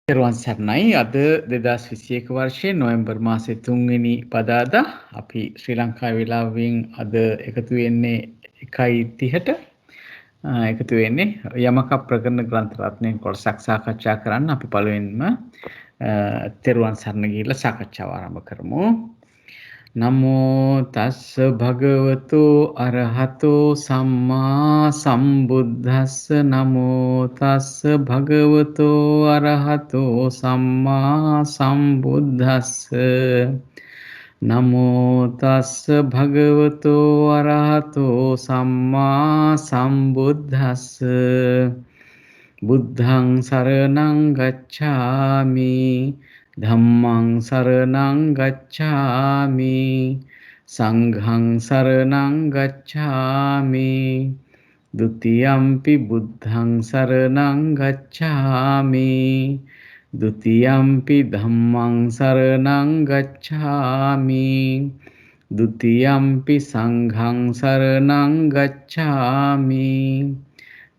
තෙරුවන් සරණයි. අද 2021 වර්ෂයේ නොවැම්බර් මාසයේ 3 වෙනි පදාදා අපි ශ්‍රී ලංකාවේ වෙලාවෙන් අද එකතු වෙන්නේ 1:30ට එකතු වෙන්නේ යමක ප්‍රකරණ ග්‍රන්ථ රත්නයෙන් කොටසක් සාකච්ඡා කරන්න. අපි පළවෙනිම තෙරුවන් සරණ ගිහිල්ලා සාකච්ඡාව ආරම්භ කරමු. නමෝ තස්ස භගවතු අරහතෝ සම්මා සම්බුද්දස්ස නමෝ තස්ස භගවතු අරහතෝ සම්මා සම්බුද්දස්ස නමෝ තස්ස භගවතු අරහතෝ සම්මා සම්බුද්දස්ස බුද්ධං සරණං ගච්ඡාමි ධම්මං සරණං ගච්ඡාමි සංඝං සරණං ගච්ඡාමි ဒုတိယံ පි බුද්ධං සරණං ගච්ඡාමි ဒုတိယံ පි ධම්මං සරණං ගච්ඡාමි ဒုတိယံ පි සංඝං සරණං ගච්ඡාමි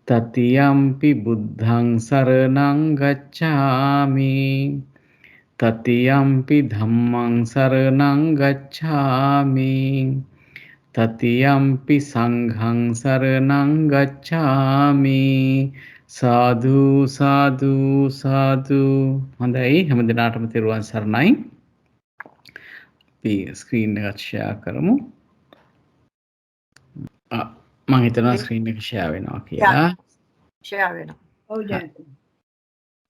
තතියම්පි බුද්ධං සරණං ගච්ඡාමි තතියම්පි ධම්මං සරණං ගච්ඡාමි තතියම්පි සංඝං සරණං ගච්ඡාමි සාදු සාදු සාදු. හොඳයි, හැමදෙනාටම තෙරුවන් සරණයි. අපි ස්ක්‍රීන් එක ෂෙයා කරමු. මම හිතනවා ස්ක්‍රීන් එක ෂෙයා වෙනවා කියලා. ෂෙයා වෙනවා. ඔව් දැන්.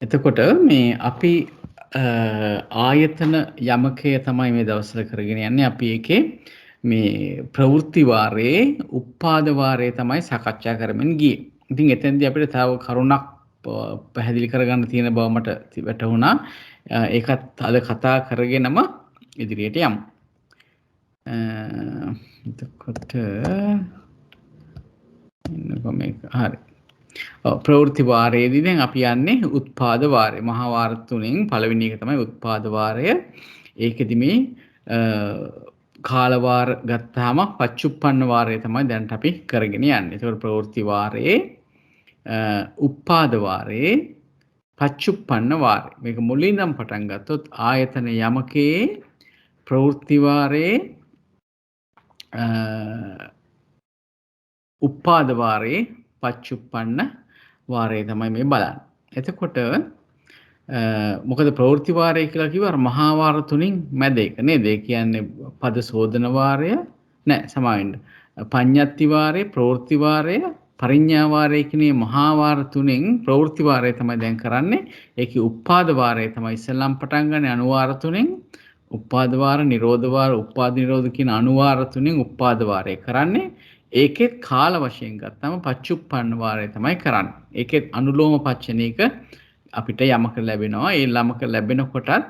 එතකොට මේ අපි ආයතන යමකය තමයි මේ දවස්වල කරගෙන යන්නේ. අපි ඒකේ මේ ප්‍රවෘත්ති වාරයේ උපාද වාරයේ තමයි සාකච්ඡා කරමින් ගියේ. ඉතින් එතෙන්දී අපිට තව කරුණක් පැහැදිලි කරගන්න තියෙන බව මට වැටහුණා. ඒකත් අද කතා කරගෙනම ඉදිරියට යමු. එතකොට හරි. ප්‍රවෘත්ති වාරයේදී දැන් අපි යන්නේ උත්පාද වාරය. මහා වාර තුනෙන් පළවෙනි එක තමයි උත්පාද වාරය. ඒකෙදි මේ කාල වාර ගත්තාම පච්චුප්පන්න වාරය තමයි දැන් අපි කරගෙන යන්නේ. ඒකෝර ප්‍රවෘත්ති වාරයේ උත්පාද වාරයේ පච්චුප්පන්න වාරය. මේක මුලින්නම් පටන් ගත්තොත් ආයතන යමකේ ප්‍රවෘත්ති වාරයේ උපාද වාරයේ පච්චුප්පන්න වාරය තමයි මේ බලන්නේ. එතකොට මොකද ප්‍රවෘත්ති වාරය කියලා කිව්ව අර මහා වාර තුنين මැද එක නේද? ඒ කියන්නේ පද සෝදන වාරය නෑ සමාවෙන්න. පඤ්ඤත්ති වාරය, ප්‍රවෘත්ති වාරය, පරිඤ්ඤා වාරය කියන මහා වාර තුنين ප්‍රවෘත්ති වාරය තමයි දැන් කරන්නේ. ඒකේ උපාද වාරය තමයි ඉස්සෙල්ලාම පටන් ගන්න අනුවාර තුنين. උපාද වාර, නිරෝධ වාර, උපාද නිරෝධ කියන අනුවාර තුنين උපාද වාරය කරන්නේ. ඒකෙත් කාල වශයෙන් ගත්තම පච්චුප්පන්න වාරය තමයි කරන්නේ. ඒකෙත් අනුලෝම පච්චනීක අපිට යමක ලැබෙනවා. ඒ ළමක ලැබෙනකොටත්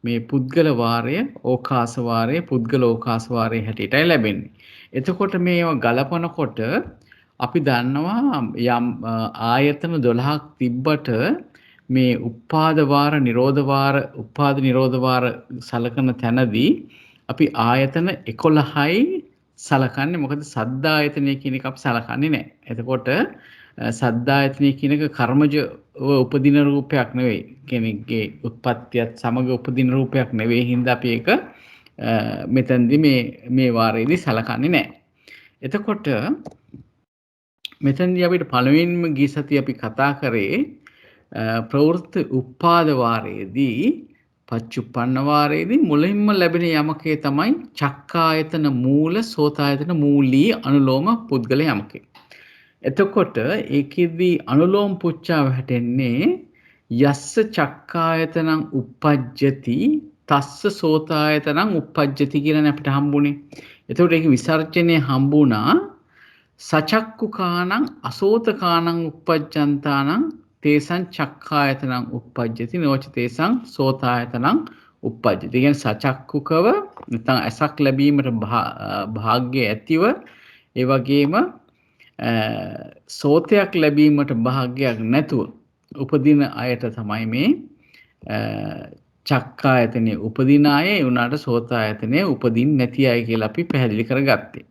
මේ පුද්ගල වාරය, ඕකාස වාරය, පුද්ගල ඕකාස වාරය හැටියටයි ලැබෙන්නේ. එතකොට මේව ගලපනකොට අපි දන්නවා යම් ආයතන 12ක් තිබ්බට මේ උපාද වාර, නිරෝධ වාර, උපාද නිරෝධ වාර සලකන තැනදී අපි ආයතන 11යි සලකන්නේ. මොකද සද්දායතනය කියන එක අපි සලකන්නේ නැහැ. එතකොට සද්දායතනය කියන එක කර්මජ උපදින රූපයක් නෙවෙයි. කෙනෙක්ගේ උත්පත්තියත් සමග උපදින රූපයක් නෙවෙයි. හින්දා අපි ඒක මෙතනදී මේ වාරයේදී සලකන්නේ නැහැ. එතකොට මෙතනදී අපිට පළවෙනිම ගිය සතිය අපි කතා කරේ ප්‍රවෘත්ති උපාද වාරයේදී පච්චුප්පන්න වාරයේදී මුලින්ම ලැබෙන යමකේ තමයි චක්කායතන මූල, සෝතායතන මූලී අනුලෝම පුද්ගල යමකේ. එතකොට ඒකෙදී අනුලෝම පුච්චාව හැටෙන්නේ යස්ස චක්කායතනං uppajjati තස්ස සෝතායතනං uppajjati කියලානේ අපිට හම්බුනේ. එතකොට ඒක විසර්ජනයේ හම්බුණා සචක්කුකානං අසෝතකානං uppajjantāනං තේසං චක්ඛායතනං uppajjati නෝච තේසං සෝතායතනං uppajjati. කියන්නේ සචක්කුකව නැත්නම් ඇසක් ලැබීමට භාග්‍ය ඇතිව ඒ වගේම සෝතයක් ලැබීමට භාග්‍යයක් නැතුව උපදින අයට තමයි මේ චක්ඛායතනෙ උපදින අය. ඒ උනාට සෝතායතනෙ උපදින්නේ නැති අය කියලා අපි පැහැදිලි කරගත්තේ.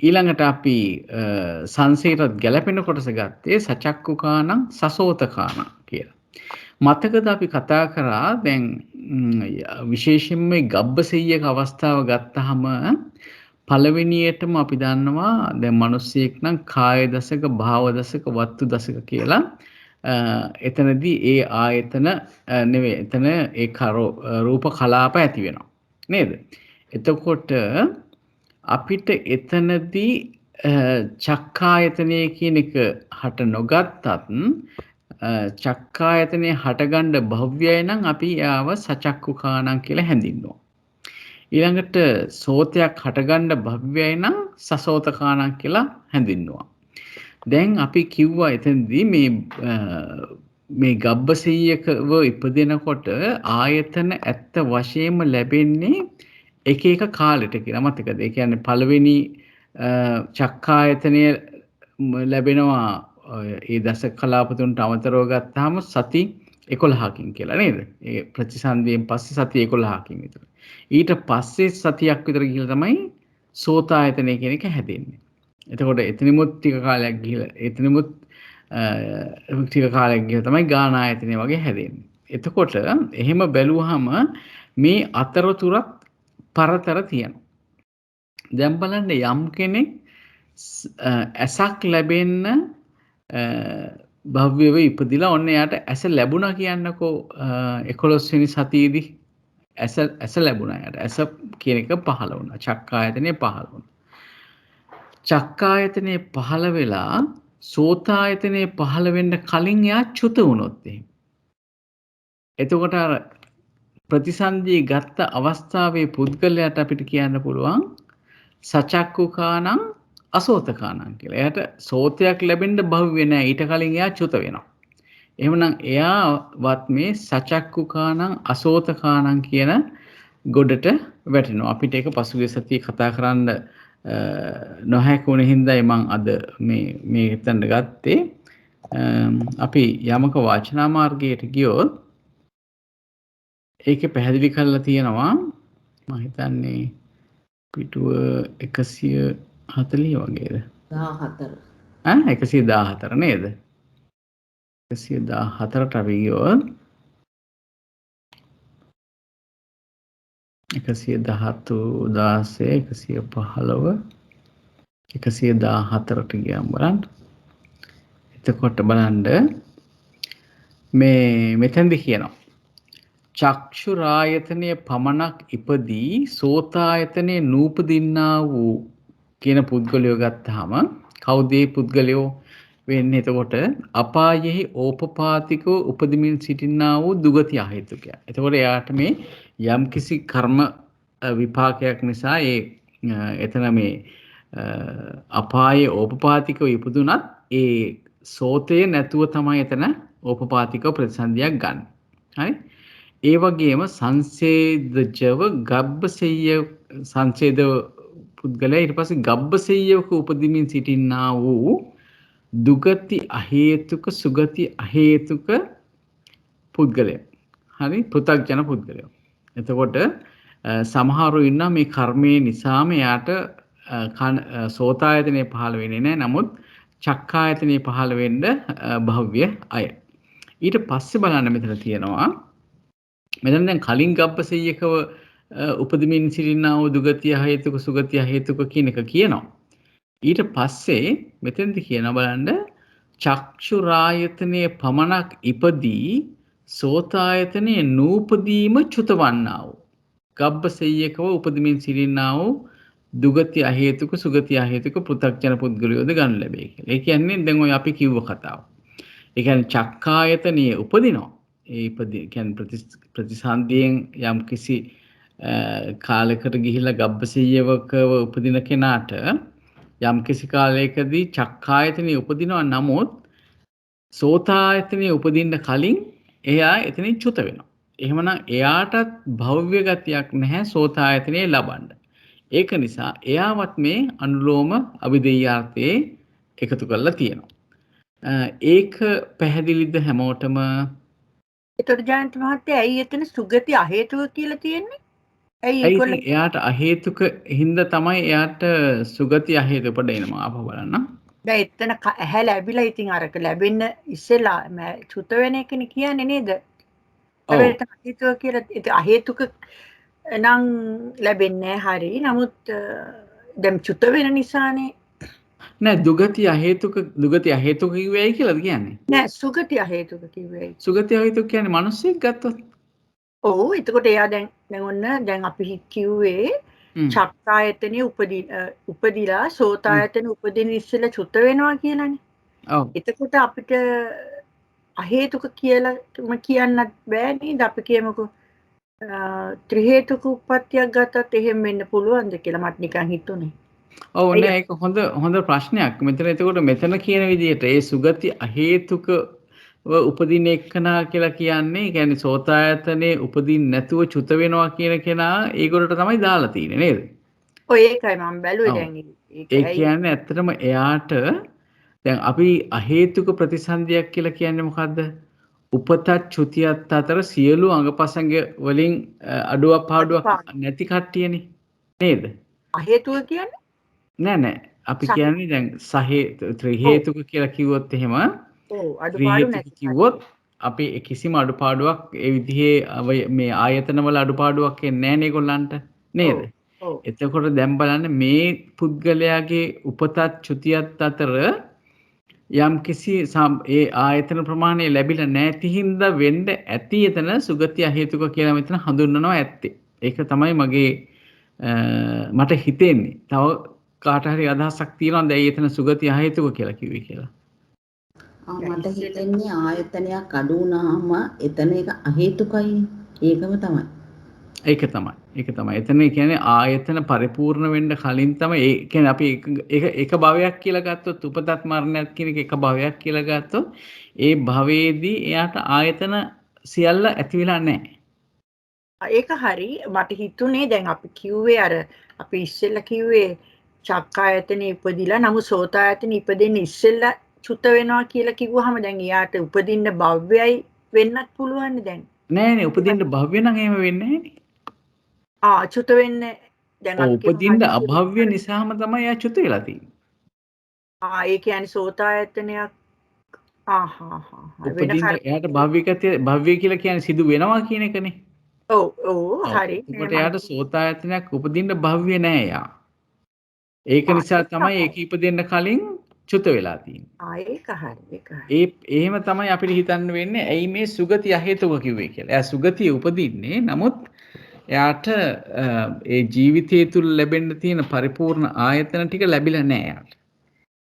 ඊළඟට අපි සංසේරත් ගැලපෙන කොටස ගත්තේ සචක්කුකානං සසෝතකානං කියලා. මතකද අපි කතා කරා දැන් විශේෂයෙන්ම මේ ගබ්බසෙය්‍යක අවස්ථාව ගත්තාම පළවෙනියටම අපි දන්නවා දැන් මිනිස්සෙක් නම් කාය දසක භාව දසක වත්තු දසක කියලා එතනදී ඒ ආයතන නෙවෙයි එතන ඒ රූප කලාප ඇති වෙනවා නේද? එතකොට අපිට එතනදී චක්කායතනය කියන එක හට නොගත්තත් චක්කායතනය හටගන්න භව්‍යය නම් අපි යාව සචක්කුකාණං කියලා හැඳින්වනවා. ඊළඟට සෝතයක් හටගන්න භව්‍යය නම් සසෝතකාණං කියලා හැඳින්වනවා. දැන් අපි කිව්වා එතනදී මේ ගබ්බසෙය්‍යකව ඉපදෙනකොට ආයතන ඇත්ත වශයෙන්ම ලැබෙන්නේ එක එක කාලෙට කියලා මතකද? ඒ කියන්නේ පළවෙනි චක්කායතනය ලැබෙනවා ඒ දස කලාප තුනට අමතරව ගත්තාම සති 11කින් කියලා නේද? ඒ ප්‍රතිසන්දියෙන් පස්සේ සති 11කින් විතර. ඊට පස්සේ සතියක් විතර ගිහලා තමයි සෝතායතනය කියන එක හැදෙන්නේ. එතකොට එතනමුත් ටික කාලයක් ගිහලා එතනමුත් ටික කාලයක් ගිහලා තමයි ගානායතනය වගේ හැදෙන්නේ. එතකොට එහෙම බැලුවහම මේ අතරතුරක් පරතර තියෙනවා. දැන් බලන්න යම් කෙනෙක් ඇසක් ලැබෙන්න භව්‍යව ඉපදිලා ඔන්න යාට ඇස ලැබුණා කියන්නකෝ 11 වෙනි සතියේදී ඇස ලැබුණා යාට ඇස කියන එක පහළ වුණා චක්කායතනෙ පහළ වුණා චක්කායතනෙ පහළ වෙලා සෝතායතනෙ පහළ වෙන්න කලින් යා චුත වුණොත් එතකොට අර ප්‍රතිසන්දිය ගත්ත අවස්ථාවේ පුද්ගලයාට අපිට කියන්න පුළුවන් සචක්කුකාණං අසෝතකාණං කියලා. එයාට සෝතයක් ලැබෙන්න භව්‍ය නැහැ. ඊට කලින් එයා චුත වෙනවා. එහෙමනම් එයාවත් මේ සචක්කුකාණං අසෝතකාණං කියන ගොඩට වැටෙනවා. අපිට ඒක පසුගිය සතියේ කතා කරන්න නොහැකුණ හින්දායි මම අද මේ හිතන්න ගත්තේ. අපි යමක වාචනා මාර්ගයට ගියොත් ඒකේ පැහැදිලි කරලා තියෙනවා මම හිතන්නේ පිටුව 140 වගේද 114 නේද 114ට අපි ගියොත් 117 16 115 114ට ගියාම බලන්න එතකොට බලන්න මෙතෙන්දි කියනවා චක්ෂුරායතනය පමණක් ඉපදී සෝතායතනයේ නූපදින්නා වූ කියන පුද්ගලයෝ ගත්තාම කවුද මේ පුද්ගලයෝ වෙන්නේ? එතකොට අපායෙහි ඕපපාතිකව උපදිමින් සිටින්නා වූ දුගති අහේතුකය. එතකොට එයාට මේ යම්කිසි කර්ම විපාකයක් නිසා එතන මේ අපායේ ඕපපාතිකව ඉපදුනත් ඒ සෝතය නැතුව තමයි එතන ඕපපාතිකව ප්‍රතිසන්දියක් ගන්න. හරි? ඒ වගේම සංසේදජව ගබ්බසෙය්‍ය සංසේද පුද්ගලයා ඊට පස්සේ ගබ්බසෙය්‍යවක උපදිමින් සිටින්නා වූ දුගති අහේතුක සුගති අහේතුක පුද්ගලයා. හරි? පෘථග්ජන පුද්ගලයා. එතකොට සමහරව ඉන්නවා මේ කර්මයේ නිසාම යාට සෝතායතනෙ පහළ වෙන්නේ නැහැ. නමුත් චක්කායතනෙ පහළ වෙන්න භව්‍ය අය. ඊට පස්සේ බලන්න මෙතන තියෙනවා මෙතන දැන් කලින් ගබ්බසෙය්‍යකව උපදමින් සිටිනා වූ දුගතිය හේතුක සුගතිය හේතුක කියන එක කියනවා. ඊට පස්සේ මෙතෙන්ද කියනවා බලන්න චක්ෂුරායතනයේ පමණක් ඉපදී සෝතායතනයේ නූපදීම චුතවන්නා වූ ගබ්බසෙය්‍යකව උපදමින් සිටිනා වූ දුගතිය හේතුක සුගතිය හේතුක පෘථග්ජන පුද්ගලයෝද ගන්න ලැබේ කියලා. ඒ කියන්නේ දැන් ඔය අපි කිව්ව කතාව. ඒ කියන්නේ චක්කායතනයේ උපදිනවා. ඒ ප්‍රතිසන්දියෙන් යම් කිසි කාලයකට ගිහිලා ගබ්බසෙය්‍යවකව උපදින කෙනාට යම් කිසි කාලයකදී චක්කායතනයේ උපදිනවා. නමුත් සෝතායතනයේ උපදින්න කලින් එයා එතනින් චුත වෙනවා. එහෙමනම් එයාටත් භව්‍ය ගතියක් නැහැ සෝතායතනයේ ලබන්න. ඒක නිසා එයාවත් මේ අනුලෝම අවිදෙය්‍යාර්ථයේ එකතු කරලා තියෙනවා. ඒක පැහැදිලිද හැමෝටම? ඒතර ජයන්ත මහත්තයා ඇයි එතන සුගති අහේතුක කියලා තියෙන්නේ? ඇයි ඒගොල්ලෝ එයාට අහේතුක හින්දා තමයි එයාට සුගති අහේතුක පොඩේනවා අපව බලන්න. දැන් එතන ඇහැ ලැබිලා ඉතින් අරක ලැබෙන්න ඉස්සෙල්ලා චුත වෙන එකනේ කියන්නේ නේද? හැබැයි ඔව්. එතන අහේතුක කියලා ඒක අහේතුක නම් ලැබෙන්නේ හරි. නමුත් දැන් චුත වෙන නිසානේ නෑ දුගති අහේතුක කිව්වයි කියලාද කියන්නේ? නෑ සුගතිය අහේතුක කිව්වේ. සුගති අහේතුක කියන්නේ මිනිස්සෙක් ගත්තොත්. ඔව් එතකොට එයා දැන් ඔන්න දැන් අපි කිව්වේ හ්ම්. චක්කායතනෙ උපදිලා සෝතායතනෙ උපදින ඉස්සෙල්ලා චුත වෙනවා කියලානේ. ඔව්. එතකොට අපිට අහේතුක කියලා කියන්නත් බෑ නේද? අපි කියමුකෝ ත්‍රි හේතුක උප්පත්තියක් ගත්තත් එහෙම වෙන්න පුළුවන්ද කියලා මට නිකන් හිතුනේ. ඔව් ඇයි නෑ ඒක හොඳ ප්‍රශ්නයක්. මෙතන කියන විදිහට ඒ සුගති අහේතුක උපදින එක්කනා කියලා කියන්නේ කියන්නේ සෝතායතනේ උපදින්න නැතුව චුත වෙනවා කියන කෙනා ඒගොල්ලට තමයි දාලා තියෙන්නේ නේද? ඔය ඒකයි මම බැලුවේ ඔව්. දැන් ඒක ඒ ඇයි කියන්නේ ඇත්තටම එයාට දැන් අපි අහේතුක ප්‍රතිසන්දියක් කියලා කියන්නේ මොකද්ද? උපතත් චුතියත් අතර සියලු අංගපසංග වලින් අඩුවක් පාඩුවක් අඩුපාඩු නැති කට්ටියනේ නේද? අහේතුක කියන්නේ නෑ. අපි සහ කියන්නේ දැන් ත්‍රි ඔව් හේතුක කියලා කිව්වොත් එහෙම ඔව් ත්‍රි අඩුපාඩු හේතුක නැති කිව්වොත් කට්ටිය. අපි කිසිම අඩුපාඩුවක් ඒ විදිහේ මේ ආයතනවල අඩුපාඩුවක් එන්නේ නෑනේ ඒගොල්ලන්ට නේද? ඔව් ඔව් එතකොට දැන් බලන්න මේ පුද්ගලයාගේ උපතත් චුතියත් අතර යම්කිසි ඒ ආයතන ප්‍රමාණය ලැබිලා නැති හින්දා වෙන්න ඇති එතන සුගති අහේතුක කියලා මෙතන හඳුන්වනවා ඇත්තේ. ඒක තමයි මගේ මට හිතෙන්නේ. තව කාට හරි අදහසක් තියෙනවද ඇයි එතන සුගති අහේතුක කියලා කිව්වේ කියලා? මට හිතෙන්නේ ආයතනයක් අඩු වුණාම එතන ඒක අහේතුකයි. ඒකම තමයි. ඒක තමයි. එතන කියන්නේ ආයතන පරිපූර්ණ වෙන්න කලින් තමයි ඒ කියන්නේ අපි එක භවයක් කියලා ගත්තොත් උපතත් මරණයත් කියන එක භවයක් කියලා ගත්තොත් ඒ භවයේදී එයාට ආයතන සියල්ල ඇති වෙලා නැහැ. ඒක හරි මට හිතුනේ දැන් අපි කිව්වේ අර අපි ඉස්සෙල්ලා කිව්වේ චක්කායතනෙ ඉපදිලා නමුත් සෝතායතනෙ ඉපදෙන්න ඉස්සෙල්ලා චුත වෙනවා කියලා කිව්වහම දැන් එයාට උපදින්න භව්‍යයි වෙන්නත් පුළුවන් දැන්. නෑනේ උපදින්න භව්‍ය නම් එහෙම වෙන්නේ නෑනේ. චුත වෙන්න දැන් අපි කියමු උපදින්න හදිසියෙ අභව්‍ය නිසාම තමයි එයා චුත වෙලා තියෙන්නේ. ඒ කියන්නේ සෝතායතනයක් වෙන උපදින්න එයාට භව්‍ය කියලා කියන්නේ සිදු වෙනවා කියන එකනේ. ඔව් හරි. එතකොට එයාට සෝතායතනයක් උපදින්න භව්‍ය නෑ එයා. ඒක නිසා තමයි ඒක ඉපදෙන්න කලින් චුත වෙලා තියෙන්නේ. ඒක හරි. එහෙම තමයි අපිට හිතන්න වෙන්නේ ඇයි මේ සුගති අහේතුක කිව්වේ කියලා. එයා සුගතිය උපදින්නේ නමුත් එයාට ඒ ජීවිතය තුල ලැබෙන්න තියෙන පරිපූර්ණ ආයතන ටික ලැබිලා නැහැ එයාට.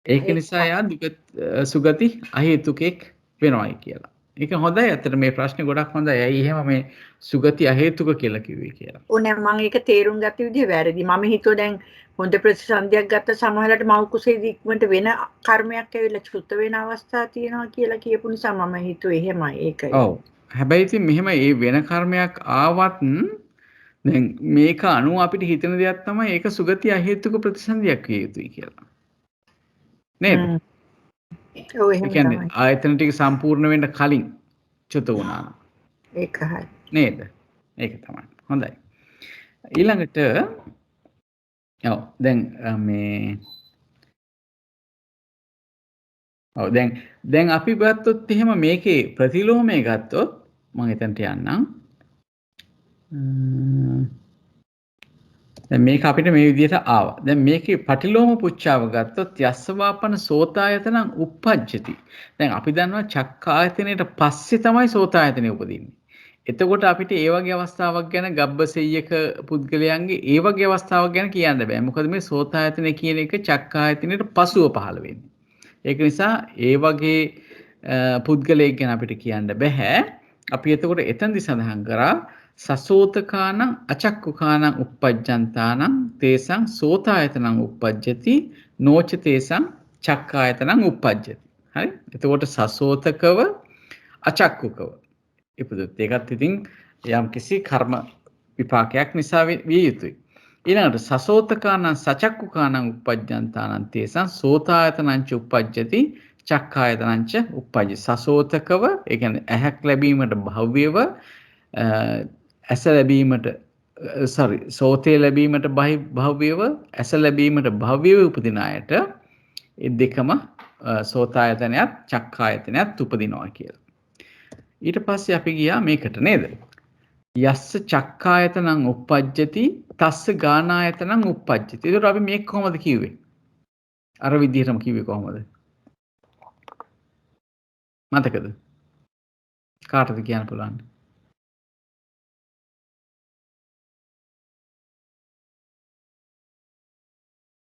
ඒක නිසා එයා සුගති අහේතුකෙක් වෙනවයි කියලා. ඒක හොඳයි අතට මේ ප්‍රශ්නේ ගොඩක් හොඳයි. ඇයි එහෙම මේ සුගති අහේතුක කියලා කිව්වේ කියලා. ඕනේ මම ඒක තේරුම් ගත්ත විදිහ වැරදි. මම හිතුවා දැන් හොඳ ප්‍රතිසන්දියක් ගත්ත සමහරවිට මව් කුසේදී ඉක්මනට වෙන කර්මයක් ඇවිල්ලා චුත වෙන අවස්ථා තියෙනවා කියලා කියපු නිසා මම හිතුවේ එහෙමයි. ඒකයි. ඔව්. හැබැයි ඉතින් මෙහෙම ඒ වෙන කර්මයක් ආවත් දැන් මේක අනුව අපිට හිතෙන දෙයක් තමයි ඒක සුගති අහේතුක ප්‍රතිසන්දියක් විය යුතුයි කියලා. නේද? ඔව් එහෙම කියන්නේ තමයි. ආයතන ටික සම්පූර්ණ වෙන්න කලින් චුත වුණා. ඒක හරි. නේද? ඒක තමයි. හොඳයි. ඊළඟට දැන් දැන් අපි ගත්තොත් එහෙම මේකේ ප්‍රතිලෝමය ගත්තොත් මම එතනට යන්නම්. දැන් මේක අපිට මේ විදිහට ආවා. දැන් මේකේ පටිලෝම පුච්චාව ගත්තොත් යස්සවාපන සෝතායතනං uppajjati. දැන් අපි දන්නවා චක්කායතනයට පස්සේ තමයි සෝතායතනෙ උපදින්නේ. එතකොට අපිට ඒ වගේ අවස්ථාවක් ගැන ගබ්බසෙය්‍යක පුද්ගලයන්ගේ ඒ වගේ අවස්ථාවක් ගැන කියන්න බෑ. මොකද මේ සෝතායතනෙ කියන එක චක්කායතනයට පසුව පහළ වෙන්නේ. ඒක නිසා ඒ වගේ පුද්ගලයෙක් ගැන අපිට කියන්න බෑ. අපි එතකොට එතනදි සඳහන් කරා සසෝතකානං අචක්කුකානං uppajjantāනං තේසං සෝතායතනං uppajjati නොච තේසං චක්කායතනං uppajjati. හරි? එතකොට සසෝතකව අචක්කුකව ඉපදුත් ඒකත් ඉතින් යම්කිසි කර්ම විපාකයක් නිසා විය යුතුයි. ඊළඟට සසෝතකානං සචක්කුකානං uppajjantāනං තේසං සෝතායතනං ච uppajjati චක්කායතනං ච uppajjati. සසෝතකව ඒ කියන්නේ ඇහැක් ලැබීමට භව්‍යව ඇස ලැබීමට සෝතේ ලැබීමට භව්‍යව ඇස ලැබීමට භව්‍යව උපදින අයට ඒ දෙකම සෝතායතනයත් චක්කායතනයත් උපදිනවා කියලා. ඊට පස්සේ අපි ගියා මේකට නේද? යස්ස චක්කායතනං uppajjati තස්ස ගානායතනං uppajjati. ඒකට අපි මේක කොහොමද කිව්වේ? අර විදිහටම කිව්වේ කොහොමද? මතකද? කාටද කියන්න පුළුවන්?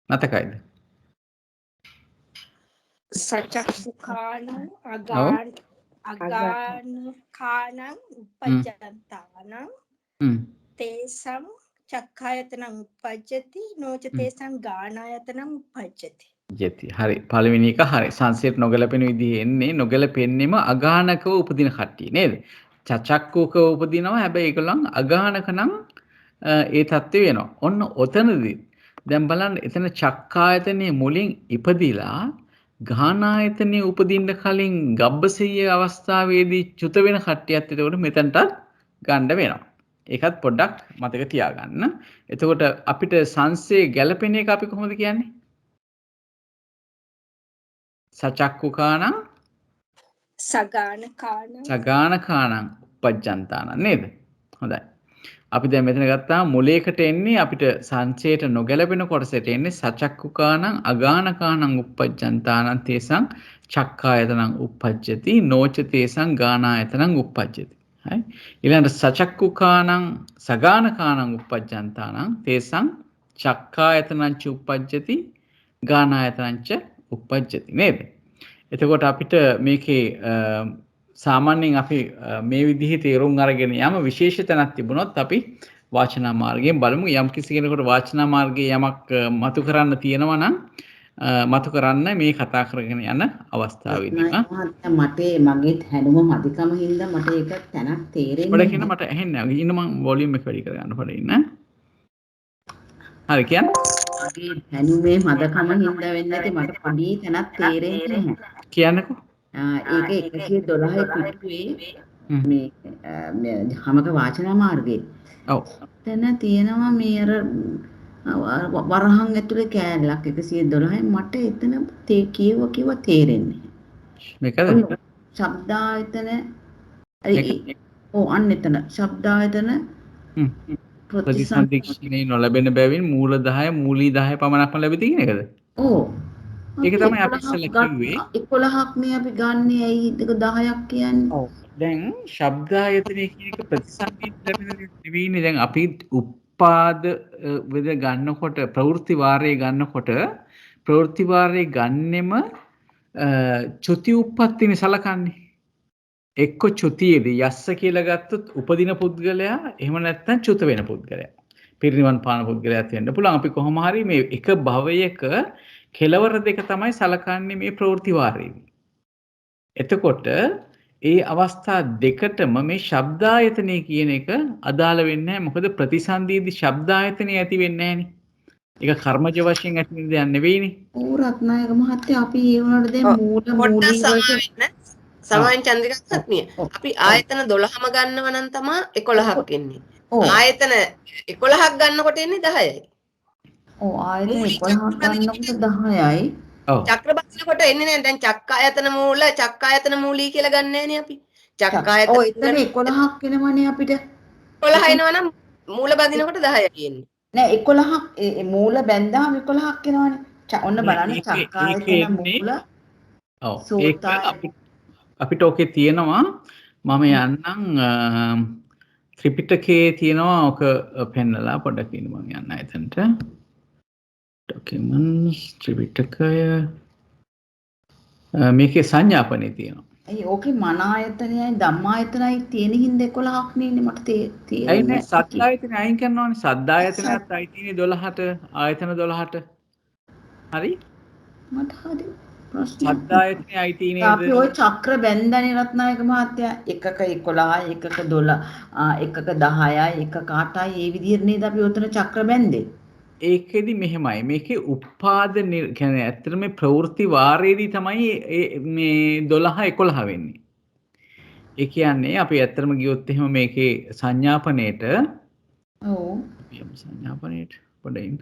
මතකයිද? සචක්ඛානං ඔව්. අගානකානං උපජ්ජන්තානං තේසං චක්ඛායතනං උපජ්ජති නොච තේසං ගානායතනං උපජ්ජති. යති. හරි. පළවෙනි එක හරි. සංසේත නොගැලපෙන විදිහේ එන්නේ නොගැලපෙන්නෙම අගානකව උපදින කට්ටිය නේද? චචක්කෝකව උපදිනවා. හැබැයි ඒගොල්ලන් අගානක නම් ඒ தත්ත්වය වෙනවා. ඔන්න ඔතනදී දැන් බලන්න එතන චක්කායතනයේ මුලින් ඉපදිලා ගානායතනයේ උපදින්න කලින් ගබ්බසීය අවස්ථාවේදී චුත වෙන කට්ටියත් එතකොට මෙතනටත් ගන්න වෙනවා. ඒකත් පොඩ්ඩක් මතක තියාගන්න. එතකොට අපිට සංසේ ගැලපෙන එක අපි කොහොමද කියන්නේ? සචක්කුකානං සගානකානං uppajjantāනං නේද? හොඳයි. අපි දැන් මෙතන ගත්තා මුලයකට එන්නේ අපිට සංසේත නොගැලපෙන කොටසට එන්නේ සචක්කුකානං අගානකානං uppajjantāනං තේසං චක්කායතනං uppajjati නොච තේසං ගානායතනං uppajjati. හරි. ඊළඟට සචක්කුකානං සගානකානං uppajjantāනං තේසං චක්කායතනං ච uppajjati ගානායතනං ච uppajjati නේද? එතකොට අපිට මේකේ සාමාන්‍යයෙන් අපි මේ විදිහේ තේරුම් අරගෙන යම විශේෂ තැනක් තිබුණොත් අපි වාචනා මාර්ගයෙන් බලමු. යම් කිසි කෙනෙකුට වාචනා මාර්ගයේ යමක් මතු කරන්න තියෙනවා නම් මතු කරන්න මේ කතා කරගෙන යන අවස්ථාවේදී මට මගේ හැනුම මදිකම හින්දා මට ඒක තැනක් තේරෙන්නේ නැහැ. මට ඇහෙන්නේ නැහැ. ඉන්න මම වොලියුම් එක වැඩි කරගන්න පොඩ්ඩක් ඉන්න. හරි කියන්නේ? මගේ හැනුමේ මදකම හින්දා වෙන්නේ නැති මට පොඩි තැනක් තේරෙන්නේ නැහැ. කියන්නකෝ. ඒක 112 පිටුවේ මේ ධමක වාචනා මාර්ගයේ. ඔව්. එතන තියෙනවා මේ අර වරහන් ඇතුලේ කෑල්ලක් 112 මට එතන කියව තේරෙන්නේ. මේකද? ශබ්දායතන අන්න එතන ශබ්දායතන ප්‍රතිසන්දික්ෂණේ නොලැබෙන බැවින් මූල 10 මූලී 10 පමණක්ම ලැබෙති කියන එකද? ඔව්. ඒක තමයි අපි ඉස්සෙල්ලා කිව්වේ 11ක් නේ අපි ගන්නෙ ඇයි ඒක 10ක් කියන්නේ? ඔව්. දැන් ශබ්දායතනය කියන එක ප්‍රතිසන්දි ලැබෙන දෙවිනේ දැන් අපි උපාද වේද ගන්නකොට ප්‍රවෘත්ති වාරයේ ගන්නකොට ප්‍රවෘත්ති වාරයේ ගන්නෙම චුති උප්පත්තිනේ සලකන්නේ. එක්ක චුතියේදී යස්ස කියලා ගත්තොත් උපදින පුද්ගලයා එහෙම නැත්නම් චුත වෙන පුද්ගලයා. පිරිනිවන් පාන පුද්ගලයාත් වෙන්න පුළුවන්. අපි කොහොම හරි මේ එක භවයක කෙලවර දෙක තමයි සලකන්නේ මේ ප්‍රවෘත්ති වාරයේදී. එතකොට ඒ අවස්ථා දෙකටම මේ ශබ්දායතනය කියන එක අදාළ වෙන්නේ නැහැ. මොකද ප්‍රතිසන්දීදී ශබ්දායතනය ඇති වෙන්නේ නැහනේ. ඒක කර්මජ වශයෙන් ඇති වෙන දෙයක් නෙවෙයිනේ. ඕ රත්නායක මහත්තයා අපි ඒ වුණාට දැන් මූලික සමාවෙන් චන්ද්‍රිකා මහත්මිය අපි ආයතන 12ම ගන්නව නම් තමයි 11ක් එන්නේ. ආයතන 11ක් ගන්නකොට එන්නේ 10යි. ඔව් ආයතන 11ක් ගන්නකොට 10යි. ඔව්. චක්‍ර බසිනකොට එන්නේ නැහැ. දැන් චක්කායතන මූලී කියලා ගන්න නැහැනේ අපි. චක්කායතන ඔව් එතන 11ක් එනවනේ අපිට. 11 එනවා නම් මූල බදිනකොට 10යි එන්නේ. නෑ 11ක් මූල බැඳාම 11ක් එනවනේ. ඔන්න බලන්න චක්කායතන මූල. ඔව්. ඒක අපිට ඔකේ තියෙනවා මම යන්නම් ත්‍රිපිටකයේ තියෙනවා ඔක පෙන්නලා පොඩ්ඩක් ඉන්න මම යන්න එතනට ඩොකියුමන්ට්ස් ත්‍රිපිටකය මේකේ සංඥාපනේ තියෙනවා. ඒ ඕකේ මන ආයතනයයි ධම්මායතනයි තියෙන හින්දා 11ක් නේ මට තේරෙන්නේ. අයිනේ සද්දායතන අයින් කරනවානේ. සද්දායතනත් අයිතිනේ 12ට ආයතන 12ට. හරි? මට හරි. සද්දායතනේ අයිති නේද? අපි ওই චක්‍ර බැඳන්නේ රත්නායක මහත්තයා එකක 11 එකක 12 එකක 10යි එකක 8යි මේ විදිහට නේද අපි උතන චක්‍ර බැඳේ. ඒකෙදි මෙහෙමයි මේකේ උපාද කියන්නේ ඇත්තටම මේ ප්‍රවෘත්ති වාරයේදී තමයි මේ 12 11 වෙන්නේ. ඒ කියන්නේ අපි ඇත්තටම ගියොත් එහෙම මේකේ සංඥාපනයේට ඔව් සංඥාපනයේට පොඩ්ඩින්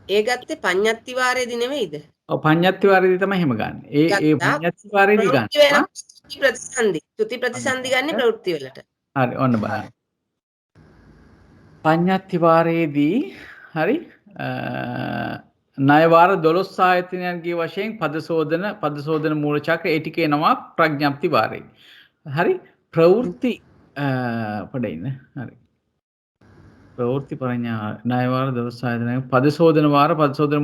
ඒ ගත්තේ පඤ්ඤත්ති වාරයේදී නෙවෙයිද? ඔව් පඤ්ඤත්ති වාරයේදී තමයි එහෙම ගන්න. ඒ ගත්තා පඤ්ඤත්ති වාරයේදී ප්‍රවෘත්ති ගන්නවා. වෙන ස්තුති ප්‍රතිසන්දි. ස්තුති ප්‍රතිසන්දි ගන්නේ ප්‍රවෘත්ති වලට. හරි ඔන්න බලන්න. පඤ්ඤත්ති වාරයේදී හරි ණය වාර 12 ආයතනයන්ගේ වශයෙන් පදසෝදන මූල චක්‍ර ඒ ටික එනවා ප්‍රඥප්ති වාරයේ. හරි ප්‍රවෘත්ති පොඩින්න හරි ප්‍රවෘත්ති පඤ්ඤා ණය වාර 12 ආයතනයන් පදසෝදන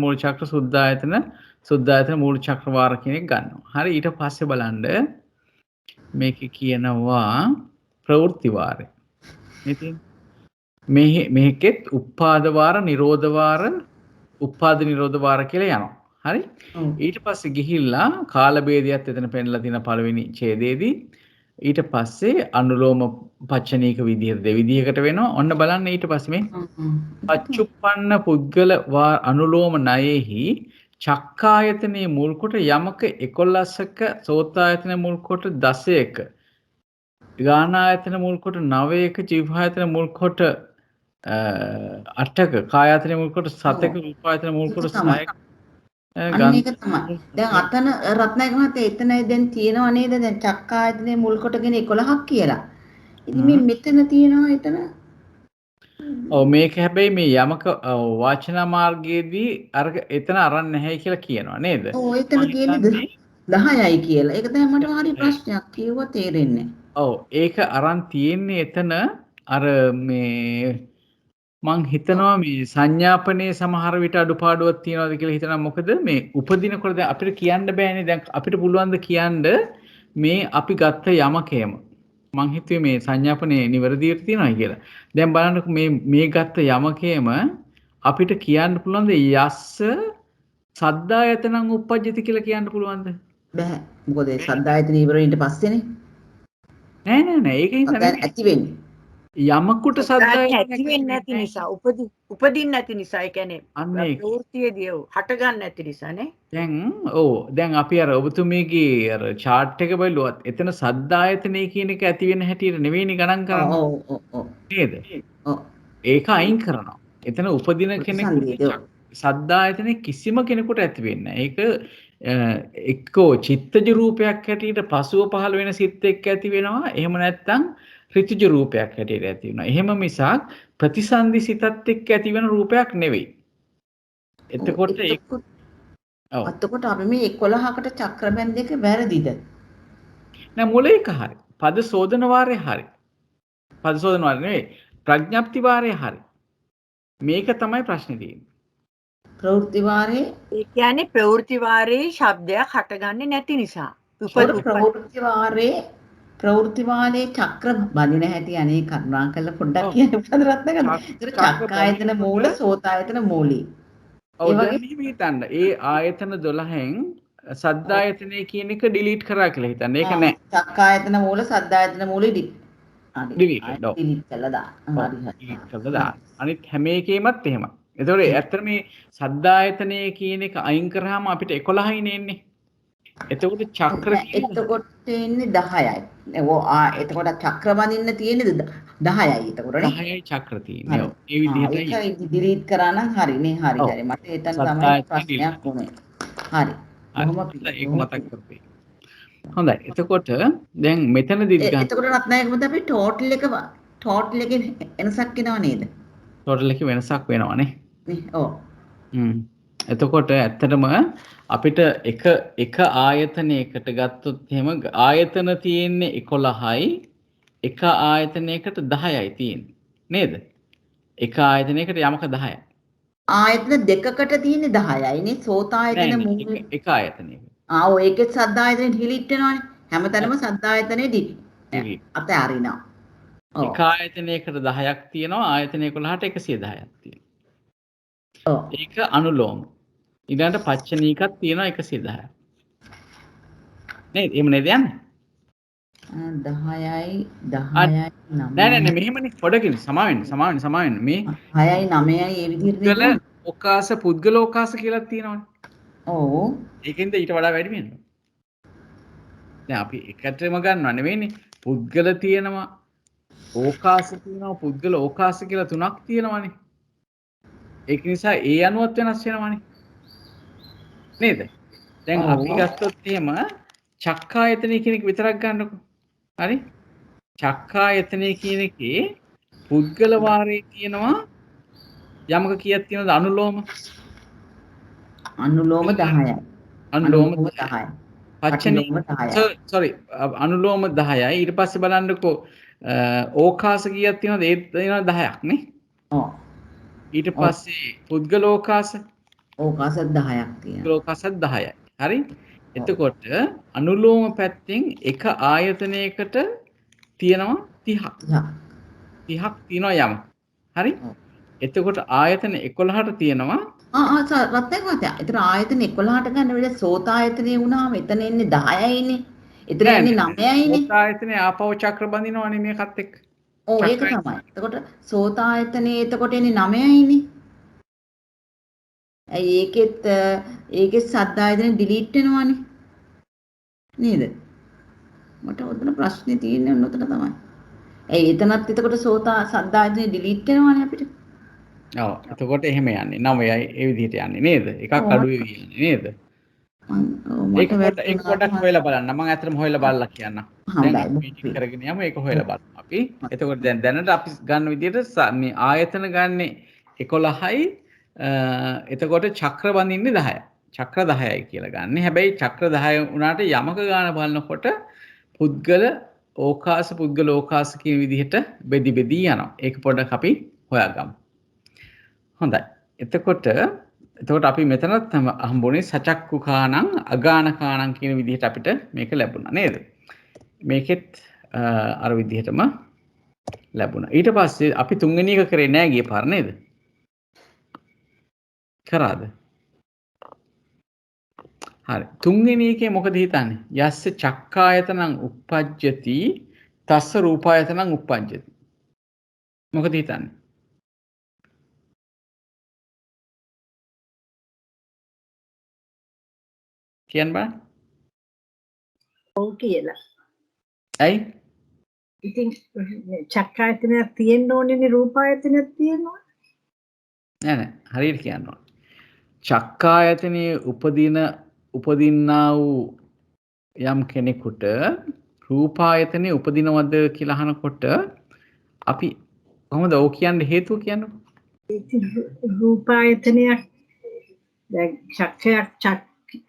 මූල චක්‍ර සුද්ධායතන මූල චක්‍ර වාර කියන එක ගන්නවා. හරි ඊට පස්සේ බලන්න මේකේ කියනවා ප්‍රවෘත්ති වාරය. ඉතින් මේකෙත් උපාද වාර නිරෝධ වාර උපාද නිරෝධ වාර කියලා යනවා. හරි ඊට පස්සේ ගිහිල්ලා කාල භේදයත් එතන පෙන්නලා තියෙන පළවෙනි ඡේදයේදී ඊට පස්සේ අනුලෝම පච්චනීක විදිහට දෙවිදිහකට වෙනවා. ඔන්න බලන්න ඊට පස්සේ මේ පච්චුප්පන්න පුද්ගල අනුලෝම ණයෙහි චක්කායතනයේ මුල් කොට යමක 11ක සෝතායතන මුල් කොට 10ක ගානායතන මුල් කොට 9ක ජීවආයතන මුල් කොට 8ක කායායතන මුල් කොට 7ක රූපායතන මුල් කොට 6ක අන්න ඒක තමයි. දැන් අතන රත්නායක මහත්තයා එතනයි දැන් තියෙනව නේද? දැන් චක්කායතනේ මුල් කොටගෙන 11ක් කියලා. ඉතින් මේ මෙතන තියෙනවා එතන. ඔව් මේක හැබැයි මේ යමක වාචනා මාර්ගයේදී අර එතන අරන් නැහැ කියලා කියනවා නේද? ඔව් එතන තියෙන්නේ 10යි කියලා. ඒක තමයි මට හරි ප්‍රශ්නයක්. කිව්ව තේරෙන්නේ නැහැ. ඔව් ඒක අරන් තියෙන්නේ එතන අර මේ මං හිතනවා මේ සංඥාපනයේ සමහර විට අඩුපාඩුවක් තියනවාද කියලා හිතනවා. මොකද මේ උපදිනකොට දැන් අපිට කියන්න බෑනේ. දැන් අපිට පුළුවන් ද කියන්න මේ අපි ගත්ත යමකේම මං හිතුවේ මේ සංඥාපනයේ නිවැරදිවට තියනවා කියලා. දැන් බලන්නකො මේ ගත්ත යමකේම අපිට කියන්න පුළුවන් ද යස්ස සද්දායතනං උප්පජ්ජති කියලා කියන්න පුළුවන්ද? බෑ. මොකද ඒ සද්දායතන ඉවරින්ට පස්සේනේ. නෑ ඒකෙන් දැන් ඇති වෙන්නේ. යමකුට සද්දායතන ඇති වෙන්නේ නැති නිසා උපදින්න නැති නිසා ඒ කියන්නේ ප්‍රවෘත්තියේදී හට ගන්න නැති නිසා නේ. දැන් අපි අර ඔබතුමීගේ අර chart එක බලුවත් එතන සද්දායතනේ කියන එක ඇති වෙන හැටියට නෙවෙයිනේ ගණන් කරන්නේ. ඔව් නේද? ඒක අයින් කරනවා. එතන උපදින කෙනෙකුට සද්දායතනේ කිසිම කෙනෙකුට ඇති වෙන්නේ නැහැ. ඒක එක්කෝ චිත්තජ රූපයක් හැටියට පසුව පහළ වෙන සිත් එක්ක ඇති වෙනවා. එහෙම නැත්නම් ඍතුජ රූපයක් හැටියට ඇති වෙනවා. එහෙම මිසක් ප්‍රතිසන්දි සිතත් එක්ක ඇති වෙන රූපයක් නෙවෙයි. එතකොට අපි මේ 11කට චක්‍ර බැඳ දෙක වැරදිද? නෑ මුල එක හරි. පද සෝදන වාරය හරි. පද සෝදන වාරය නෙවෙයි. ප්‍රඥප්ති වාරය හරි. මේක තමයි ප්‍රශ්නේ තියෙන්නේ. ප්‍රවෘත්ති වාරේ ඒ කියන්නේ ප්‍රවෘත්ති වාරේ ශබ්දයක් හටගන්නේ නැති නිසා. ප්‍රවෘත්ති වාරේ චක්‍ර බඳින හැටි අනේ කරුණාකරලා පොඩ්ඩක් කියන්න උපද රත්නකර. ඒක චක්කායතන මූල සෝතායතන මූලී. ඔව් දැන් මෙහෙම හිතන්න. ඒ ආයතන 12න් සද්දායතනය කියන එක ඩිලීට් කරා කියලා හිතන්න. ඒක නෑ. චක්කායතන මූල සද්දායතන මූලී ඩිලීට් කළා දාන්න. අනිත් හැම එකෙමත් එහෙමයි. ඒතකොට ඇත්තට මේ සද්දායතනය කියන එක අයින් කරාම අපිට 11යි එන්නේ. එතකොට චක්‍ර එතකොට එන්නේ 10යි. එතකොට චක්‍ර බඳින්න තියෙන්නේ 10යි. එතකොට නේ 10යි චක්‍ර තියෙන්නේ. ඔව්. ඒ විදිහටයි. ඒක ඩිලීට් කරා නම් හරිනේ. හරි. මට එතන තමයි ප්‍රශ්නයක් වුනේ. හරි. ඒක මතක් කරගන්න. හොඳයි. එතකොට දැන් මෙතනදී ගන්න. එතකොට රත්නායක මත අපි ටෝටල් එකේ වෙනසක් වෙනව නේද? ටෝටල් එකේ වෙනසක් වෙනවනේ. ඔව්. එතකොට ඇත්තටම අපිට එක ආයතනයකට ගත්තොත් එහෙම ආයතන තියෙන්නේ 11යි එක ආයතනයකට 10යි තියෙන්නේ නේද? එක ආයතනයකට යමක 10යි. ආයතන දෙකකට තියෙන්නේ 10යි නේ සෝතායතන මූල එක ආයතනයක. ඔව් ඒකෙත් සද්දායතනෙ ඩිලීට් වෙනවනේ. හැමතැනම සද්දායතනෙ ඩිලීට්. අපේ අරිනවා. එක ආයතනයකට 10ක් තියෙනවා ආයතන 11ට 110ක් තියෙනවා. ඒක අනුලෝම. ඊළඟට පච්චනීකක් තියෙනවා 110ක්. නේද? එහෙම නේද යන්නේ? 10යි 9යි නෑ මෙහෙමනේ පොඩකින් සමාවෙන්න මේ 6යි 9යි ඒ විදිහට පුද්ගල ඕකාස කියලා තියෙනවනේ. ඔව්. ඒකෙන්ද ඊට වඩා වැඩි වෙනවා. දැන් අපි එකටම ගන්නව නෙවෙයිනේ. පුද්ගල තියෙනවා ඕකාස තියෙනවා පුද්ගල ඕකාස කියලා තුනක් තියෙනවානේ. ඒක නිසා ඒ අනුවත් වෙනස් වෙනවානේ. නේද? දැන් අපි ගත්තොත් එහෙම චක්කායතනෙ කියන එක විතරක් ගන්නකො. හරි? චක්කායතනෙ කියන එකේ පුද්ගල වාරේ තියෙනවා යමක කීයක් තියෙනවද අනුලෝම? අනුලෝම 10යි. අනුලෝම 10යි. පච්චනී අනුලෝම 10යි. sorry අනුලෝම 10යි. ඊට පස්සේ බලන්නකෝ ඕකාස කීයක් තියෙනවද? ඒ තියෙනවා 10ක් නේ. ඔව්. ඊට පස්සේ පුද්ගලෝකාස ඕකාස 10ක් තියෙනවා. පුද්ගලෝකාසත් 10යි. හරි? එතකොට අනුලෝම පැත්තෙන් එක ආයතනයකට තියෙනවා 30ක්. 30ක් තියෙනවා යම. හරි? එතකොට ආයතන 11ට තියෙනවා රත්නක මහත්තයා. ඒතර ආයතන 11ට ගන්න වෙලේ සෝත ආයතනේ වුණාම එතන එන්නේ 10යිනේ. එතන එන්නේ 9යිනේ. සෝත ආයතනේ ආපව චක්‍ර බඳිනවනේ මේකත් එක්ක. ඔව් ඒක තමයි. එතකොට සෝත ආයතනේ එතකොට එන්නේ 9යිනේ. ඇයි ඒකෙත් සද්ද ආයතනේ ඩිලීට් වෙනවනේ. නේද? මට උතන ප්‍රශ්නේ තියෙන්නේ උතන තමයි. ඇයි එතනත් එතකොට සෝත සද්ද ආයතනේ ඩිලීට් වෙනවනේ අපිට. ඔව් එතකොට එහෙම යන්නේ 9යි ඒ විදිහට යන්නේ නේද? එකක් අඩු වෙවි යන්නේ නේද? ඒක පොඩ්ඩක් හොයලා බලන්න. මම ඇත්තටම හොයලා බලලා කියන්නම්. දැන් මීටින් කරගෙන යමු ඒක හොයලා බලමු අපි. එතකොට දැනට අපි ගන්න විදිහට මේ ආයතන ගන්නෙ 11යි එතකොට චක්‍ර බඳින්නේ 10යි. චක්‍ර 10යි කියලා ගන්න. හැබැයි චක්‍ර 10 වුණාට යමක ගාන බලනකොට පුද්ගල ඕකාස පුද්ගල ඕකාස කියන විදිහට බෙදි යනවා. ඒක පොඩ්ඩක් අපි හොයාගමු. හොඳයි. එතකොට අපි මෙතනත් හම්බුනේ සචක්කුකානං අගානකානං කියන විදිහට අපිට මේක ලැබුණා නේද? මේකෙත් අර විදිහටම ලැබුණා. ඊට පස්සේ අපි තුන්වෙනි එක කරේ නෑ ගිය පාර නේද? කරාද? හරි. තුන්වෙනි එකේ මොකද හිතන්නේ? යස්ස චක්කායතනං uppajjati තස්ස රූපායතනං uppajjati. මොකද හිතන්නේ? කියන්න බෑ. ඔව් කියලා. ඇයි? ඉතින් චක්කායතනයක් තියෙන්න ඕනේනේ රූපායතනයක් තියෙනවා. නෑ හරියට කියන්න ඕනේ. චක්කායතනයේ උපදින්නා වූ යම් කෙනෙකුට රූපායතනයේ උපදිනවද කියලා අහනකොට අපි කොහොමද ඔව් කියන්න හේතුව කියන්නේ? රූපායතනයක් දැන්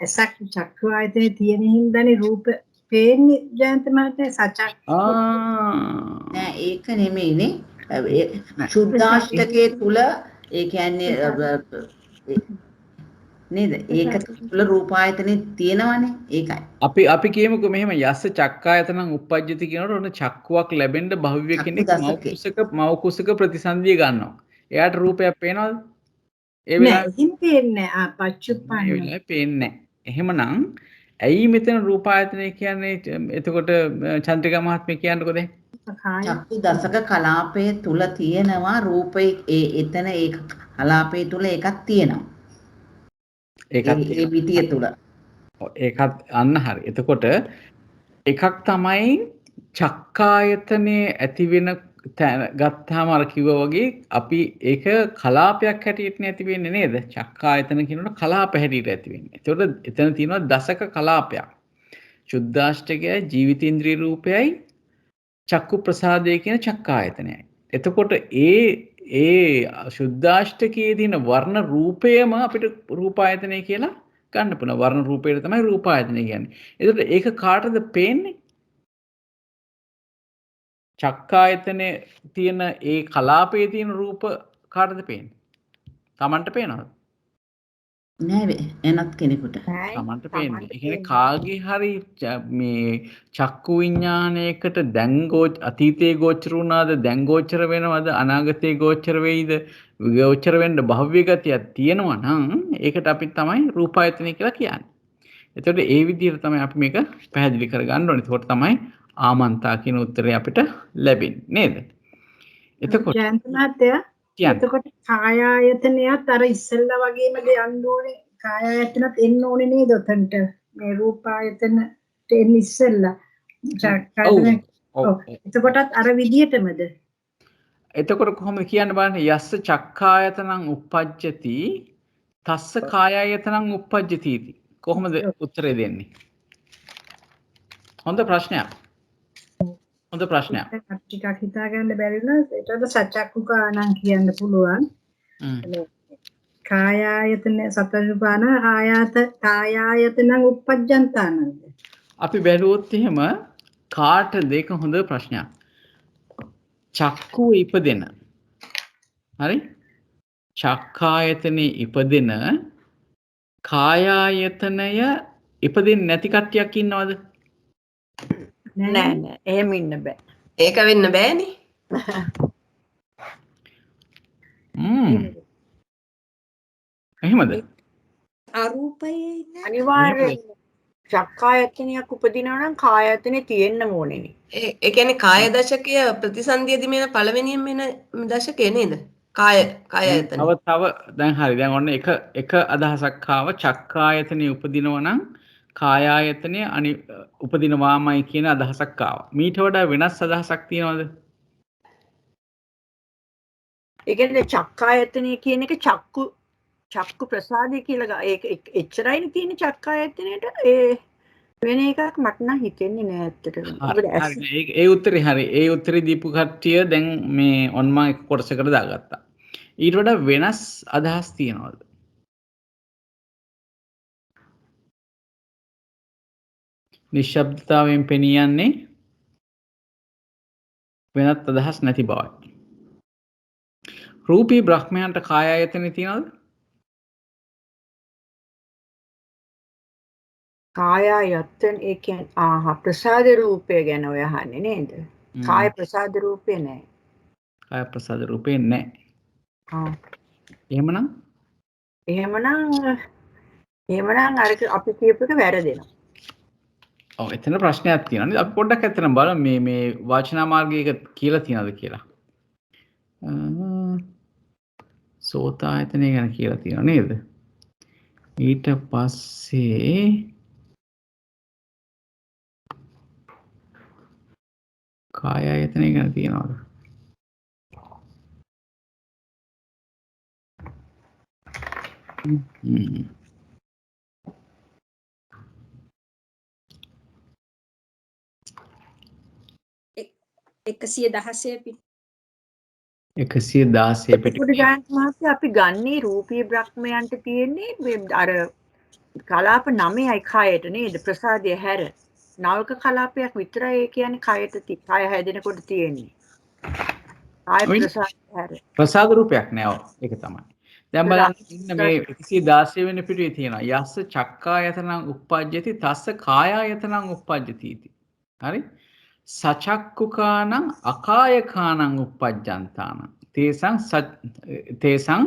ඇසක් චක්කායතනයේ තියෙන හින්දානේ රූප පේන්නේ ජයන්ත මහත්තයා සචක්. නෑ ඒක නෙමෙයිනේ. සුද්ධාෂ්ටකයේ තුල ඒ කියන්නේ නේද? ඒක තුල රූපායතනෙ තියෙනවනේ. ඒකයි. අපි කියමුකෝ මෙහෙම යස්ස චක්කායතනං uppajjati කියනකොට ඔන්න චක්කුවක් ලැබෙන්න භව්‍ය කෙනෙක් මව කුසක ප්‍රතිසන්දිය ගන්නවා. එයාට රූපයක් පේනවද? ඒ වෙලාවේ පේන්නේ නැහැ. පච්චුප්පන්න. ඒ වෙලාවේ පේන්නේ නැහැ. එහෙමනම් ඇයි මෙතන රූපායතනය කියන්නේ? එතකොට චන්ද්‍රිකා මහත්මිය කියන්නකෝ දැන්. චක්කු දසක කලාපයේ තුල තියෙනවා රූපේ එතන ඒ කලාපයේ තුල එකක් තියෙනවා. ඒ පිටිය තුල. ඒකත් අන්න හරි. එතකොට එකක් තමයි චක්කායතනේ ඇති වෙන ගත්තාම අර කිව්වා වගේ අපි ඒක කලාපයක් හැටියට ඇති වෙන්නේ නේද? චක්කායතන කියනකොට කලාප හැටියට ඇති වෙන්නේ. එතකොට එතන තියෙනවා දසක කලාපයක්. සුද්ධාෂ්ටකයයි ජීවිතේන්ද්‍රිය රූපයයි චක්කු ප්‍රසාදය කියන චක්කායතනයයි. එතකොට ඒ සුද්ධාෂ්ටකයේ තියෙන වර්ණ රූපයම අපිට රූපායතනය කියලා ගන්න පුළුවන්. වර්ණ රූපයට තමයි රූපායතනය කියන්නේ. එතකොට ඒක කාටද පේන්නේ? චක්කායතනේ තියෙන ඒ කලාපයේ තියෙන රූප කාටද පේන්නේ? Tamanට පේනවද? නෑ එනත් කෙනෙකුට. Tamanට පේන්නේ. ඒ කියන්නේ කාගේ හරි මේ චක්කු විඥානයකට දැන් අතීතයේ ගෝචර වුණාද දැන් ගෝචර වෙනවද අනාගතයේ ගෝචර වෙයිද ගෝචර වෙන්න භව්‍ය ගතියක් තියෙනවා නම් ඒකට අපි තමයි රූපායතනය කියලා කියන්නේ. එතකොට ඒ විදිහට තමයි අපි මේක පැහැදිලි කරගන්න ඕනේ. ඒකට තමයි ආමන්තා කියන උත්තරය අපිට ලැබෙන්නේ නේද? එතකොට එතකොට කායායතනයත් අර ඉස්සෙල්ලා වගේම යන්න ඕනේ. කායායතනත් එන්න ඕනේ නේද? උතන්ට මේ රූපායතනට එන්න ඉස්සෙල්ලා. ඔව්. එතකොටත් අර විදිහටමද? එතකොට කොහොමද කියන්න බලන්න යස්ස චක්ඛායතනං uppajjati තස්ස කායායතනං uppajjati इति. කොහොමද උත්තරේ දෙන්නේ? හොඳ ප්‍රශ්නයක්. හොඳ ප්‍රශ්නයක්. ටිකක් හිතා ගන්න බැරි වුණා. ඒකට සචක්කුකාණන් කියන්න පුළුවන්. කායායතන සතරපාන කායායතනං uppajjantāනං. අපි බැලුවොත් එහෙම කාට දෙක හොඳ ප්‍රශ්නයක්. චක්කුව ඉපදෙන. හරි? චක්ඛායතනේ ඉපදෙන කායායතනය ඉපදෙන්නේ නැති කට්ටියක් ඉන්නවද? නෑ එහෙම ඉන්න බෑ. ඒක වෙන්න බෑනේ. එහෙමද? අරූපයේ ඉන්න අනිවාර්යයෙන් චක්කායතනයක් උපදිනවා නම් කායයතනේ තියෙන්න ඕනේනේ. ඒ කියන්නේ කාය දශකය ප්‍රතිසන්දියේදී මෙන පළවෙනියෙන් මෙන දශකය නේද? කායයතන. තව දැන් හරි. දැන් ඔන්න එක අදහසක් ආව චක්කායතනේ උපදිනවා නම් කායායතනේ උපදිනවාමයි කියන අදහසක් ආවා. මීට වඩා වෙනස් අදහසක් තියනවද? ඒ කියන්නේ චක්කායතනය කියන එක චක්කු ප්‍රසාදය කියලා ඒක එච්චරයිනේ තියෙන චක්කායතනයට ඒ වෙන එකක් මට නම් හිතෙන්නේ නෑ ඇත්තටම. ඒ උත්තරේ හරි. ඒ උත්තරේ දීපු කට්ටිය දැන් මේ ඔන්ම එක කොටසකට දාගත්තා. ඊට වඩා වෙනස් අදහස් තියනවද? නිශ්ශබ්දතාවයෙන් පෙනී යන්නේ වෙනත් අදහස් නැති බවයි. රූපී බ්‍රහ්මයන්ට කායායතනෙ තියනවද? කායායතන ඒ කියන්නේ ප්‍රසාද රූපය ගැන ඔය අහන්නේ නේද? කාය ප්‍රසාද රූපේ නෑ. කාය ප්‍රසාද රූපේ නෑ. එහෙමනම් අර අපි කියපු එක වැරදෙනවා. ඔව් එතන ප්‍රශ්නයක් තියෙනවා. අපි පොඩ්ඩක් ඇත්තටම බලමු මේ වාචනා මාර්ගයක කියලා තියනවද කියලා. සෝතායතනය ගැන කියලා තියෙනවා නේද? ඊට පස්සේ කායායතනය ගැන තියෙනවද? එකසිය 16 පිට 116 පිටු අපි ගන්නේ රූපී බ්‍රහ්මයන්ට තියෙන්නේ අර කලාප 9යි කයට නේද? ප්‍රසාදය හැර 9ක කලාපයක් විතරයි ඒ කියන්නේ කයට කය හැදෙනකොට තියෙන්නේ. ආය ප්‍රසාද හැර ප්‍රසාද රූපයක් නෑ. ඔව් ඒක තමයි. දැන් බලන්න ඉන්න මේ 116 වෙනි පිටුවේ තියෙනවා යස්ස චක්කායතනං uppajjati තස්ස කායායතනං uppajjati इति. හරි? සචක්කුකානං අකායකානං uppajjantāනං තේසං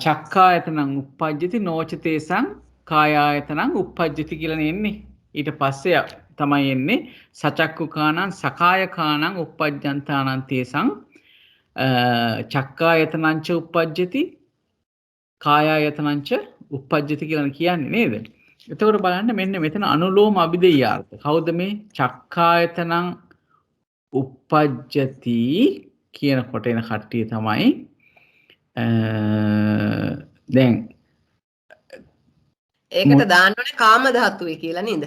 චක්කායතනං uppajjati නොච තේසං කායායතනං uppajjati කියලා එන්නේ. ඊට පස්සේ තමයි එන්නේ සචක්කුකානං සකායකානං uppajjantāනං තේසං චක්කායතනංච uppajjati කායායතනංච uppajjati කියලා කියන්නේ නේද? එතකොට බලන්න මෙන්න මෙතන අනුලෝම අභිධේයාර්ථ. කවුද මේ චක්කායතනං uppajjati කියනකොට එන කට්ටිය තමයි දැන් ඒකට දාන්න ඕනේ කාම ධාතුවේ කියලා නේද?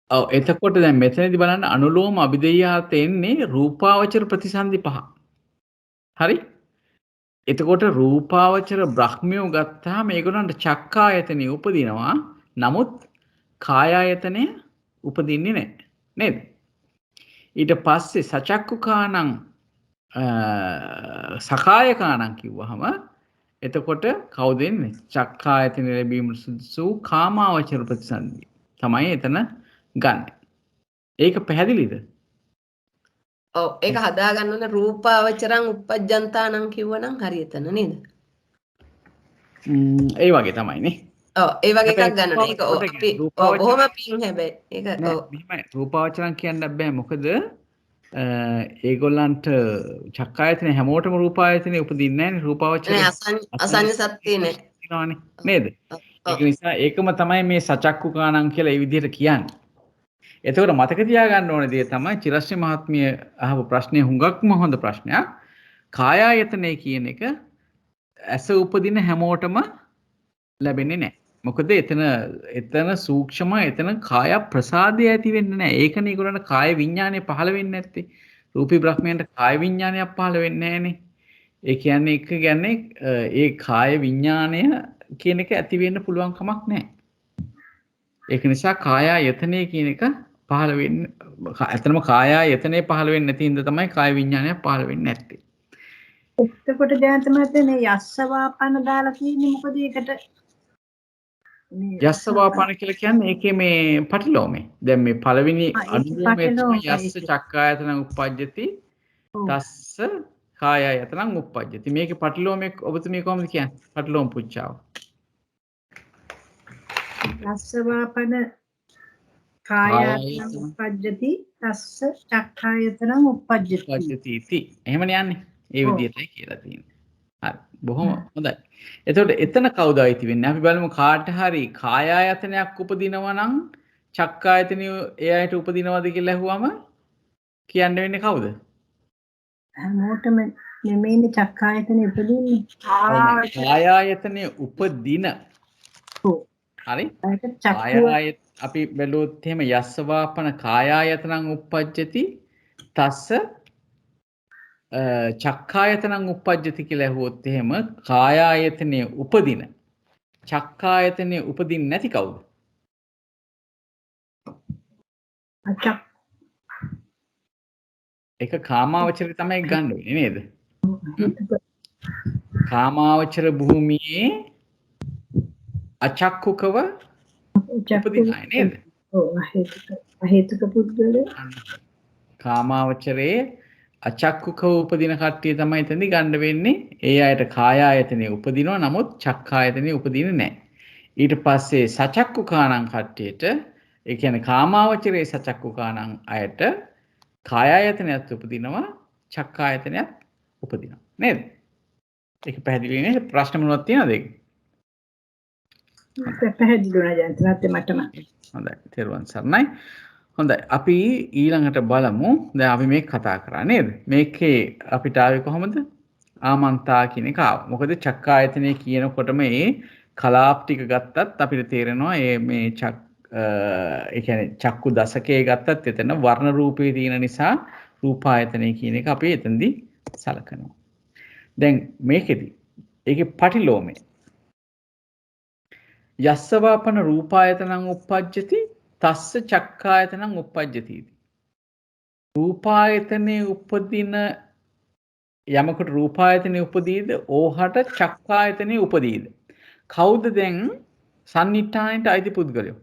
ඔව් එතකොට දැන් මෙතනදී බලන්න අනුලෝම අභිධේයාර්ථ එන්නේ රූපාවචර ප්‍රතිසන්දි 5. හරි? එතකොට රූපාවචර බ්‍රහ්මියෝ ගත්තාම මේගොල්ලන්ට චක්කායතනෙ උපදිනවා. නමුත් කායායතනය උපදින්නේ නැහැ. නේද? ඊට පස්සේ සචක්කුකානං සකායකානං කිව්වහම එතකොට කවුද එන්නේ? චක්කායතන ලැබීම සුදුසු කාමාවචර ප්‍රතිසන්දි තමයි එතන ගන්න. ඒක පැහැදිලිද? ඔව් ඒක හදාගන්න ඕන රූපාවචරං uppajjantāනං කිව්වනම් හරියටම නේද? ඒ වගේ තමයිනේ. ඔව් ඒ වගේ එකක් ගන්න ඕනේ. ඒක අපි බොහොම පිං හැබැයි. ඒක ඔව්. මෙහෙමයි රූපාවචරං කියන්න බෑ. මොකද ඒගොල්ලන්ට චක්කායතන හැමෝටම රූපායතනෙ උපදින්නේ නැහැ නේ. රූපාවචර අසඤ්ඤ සත්‍යේ නේද? ඒක නිසා ඒකම තමයි මේ සචක්කුකානං කියලා ඒ විදිහට කියන්නේ. එතකොට මතක තියාගන්න ඕනේ දේ තමයි චිරස්්‍රී මහත්මිය අහපු ප්‍රශ්නේ හුඟක්ම හොඳ ප්‍රශ්නයක්. කායායතනය කියන එක ඇස උපදින හැමෝටම ලැබෙන්නේ නැහැ. මොකද එතන සූක්ෂම එතන කාය ප්‍රසාදය ඇති වෙන්නේ නැහැ. ඒකනේ ඒගොල්ලන්ට කාය විඥානය පහළ වෙන්නේ නැත්තේ. රූපී බ්‍රහ්මයන්ට කාය විඥානයක් පහළ වෙන්නේ නැහනේ. ඒ කියන්නේ ඒ කාය විඥානය කියන එක ඇති වෙන්න පුළුවන් කමක් නැහැ. ඒක නිසා කායායතනය කියන එක පහළ වෙන්නේ ඇත්තම කායායතනය පහළ වෙන්නේ නැති හින්දා තමයි කාය විඥානයක් පහළ වෙන්නේ නැත්තේ. එතකොට ජයන්ත මහත්තයා මේ යස්සවාපන දාලා තියෙන්නේ මොකද ඒකට යස්සවාපන කියලා කියන්නේ ඒකේ මේ පටිලෝමේ. දැන් මේ පළවෙනි අනුලෝමයේ තමයි යස්ස චක්කායතන උප්පජ්ජති තස්ස කායායතන උප්පජ්ජති. මේකේ පටිලෝමේ ඔබතුමී කොහොමද කියන්නේ? පටිලෝම පුච්චාව. යස්සවාපන කායායතන උප්පජ්ජති තස්ස චක්ඛායතන උප්පජ්ජති. එහෙමනේ යන්නේ. ඒ විදිහටයි කියලා තියෙන්නේ. හරි. බොහොම හොඳයි. එතකොට එතන කවුද අයිති වෙන්නේ? අපි බලමු කාට හරි කායායතනයක් උපදිනවා නම් චක්කායතනිය ඒ අයට උපදිනවද කියලා ඇහුවම කියන්න වෙන්නේ කවුද? හැමෝටම නෙමෙයිනේ චක්ඛායතනෙ උපදින්නේ. කායායතනය උපදින. හරි. කායායත අපි බැලුවොත් එහෙම යස්සවාපන කායායතනං උප්පජ්ජති තස්ස චක්ඛායතනං උප්පජ්ජති කියලා ඇහුවොත් එහෙම කායායතනයේ උපදින චක්ඛායතනයේ උපදින්නේ නැති කවුද? ඒක කාමාවචරය තමයි ගන්න වෙන්නේ නේද? කාමාවචර භූමියේ අචක්කුකව උපදිනයි නේද? ඔව් අහේතුක පුද්ගලයා කාමාවචරයේ අචක්කුකව උපදින කට්ටිය තමයි එතනදි ගන්න වෙන්නේ. ඒ අයට කායායතනෙ උපදිනවා. නමුත් චක්ඛායතනෙ උපදින්නේ නැහැ. ඊට පස්සේ සචක්කුකාණං කට්ටියට ඒ කියන්නේ කාමාවචරයේ සචක්කුකාණං අයට කායායතනයත් උපදිනවා, චක්ඛායතනයත් උපදිනවා. නේද? ඒක පැහැදිලි නේද? ප්‍රශ්න මොනවද තියෙනවද ඒක? පැහැදිලි වුණා ජයන්ත මටම. හොඳයි. තෙරුවන් සරණයි. හොඳයි. අපි ඊළඟට බලමු. දැන් අපි මේක කතා කරා නේද? මේකේ අපිට ආවේ කොහොමද? ආමන්තා කියන එක ආවා. මොකද චක්කායතනය කියනකොටම මේ කලාප් ටික ගත්තත් අපිට තේරෙනවා මේ ඒ කියන්නේ චක්කු දශකයේ ගත්තත් එතන වර්ණ රූපේ තියෙන නිසා රූපායතනය කියන එක අපි එතනදී සලකනවා. දැන් මේකෙදි ඒකේ පටිලෝමේ යස්සවාපන රූපායතනං උප්පජ්ජති තස්ස චක්ඛායතනං උප්පජ්ජති. රූපායතනේ උපදින යමකට රූපායතනේ උපදීද ඕහට චක්ඛායතනේ උපදීද? කවුද දැන් සන්නිට්ඨානයට අයිති පුද්ගලයෝ?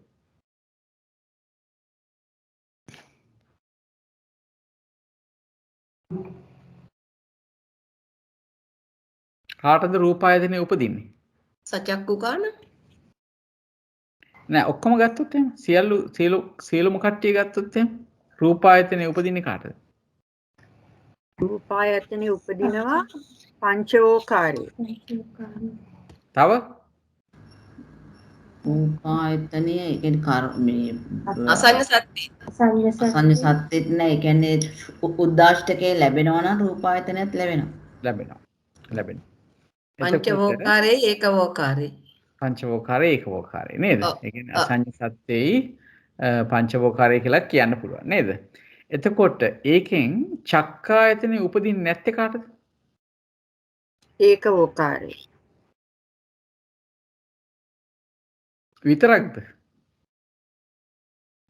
කාටද රූපායතනේ උපදින්නේ? සචක්කුකාන නෑ ඔක්කොම ගත්තොත් එහෙම සියලුම කට්ටිය ගත්තොත් එහෙම රූපායතනේ උපදින්නේ කාටද? රූපායතනෙ උපදිනවා පංචවෝකාරේ. තව රූපායතනය ඒ කියන්නේ මේ අසඤ්ඤ සත්‍ය අසඤ්ඤ සත්‍යෙත් නෑ. ඒ කියන්නේ උද්දාෂ්ටකේ ලැබෙනවා නම් රූපායතනයත් ලැබෙනවා. පංචවෝකාරේ ඒකවෝකාරේ පංචවෝකාරේ ඒකවෝකාරේ නේද? ඒ කියන්නේ අසඤ්ඤ සත්‍යෙයි පංචවෝකාරය කියලා කියන්න පුළුවන් නේද? එතකොට ඒකෙන් චක්කායතනෙ උපදින්නේ නැත්තේ කාටද? ඒකවෝකාරේ. විතරක්ද?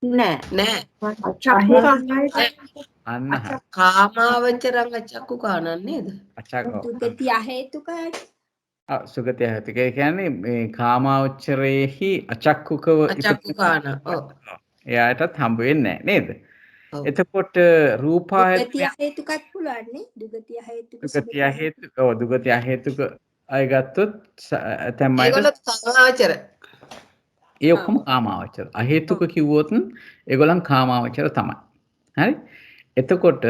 නෑ. අන්න කාමාවචරං අචක්කුකානන් නේද? දුගති අහේතුකයි. සුගතිය හේතුක. ඒ කියන්නේ මේ කාමාවචරයේහි අචක්කුකව අචක්කුකාන. ඔව්. එයාටත් හම්බ වෙන්නේ නැහැ නේද? එතකොට දුගති අහේතුකත් පුළුවන් නේ. දුගති අහේතුක. දුගති අහේතුක අය ගත්තොත් තමයි ඒගොල්ලෝ කාමාවචර. ඒ ඔක්කොම කාමාවචර. අහේතුක කිව්වොත් ඒගොල්ලන් කාමාවචර තමයි. හරි? එතකොට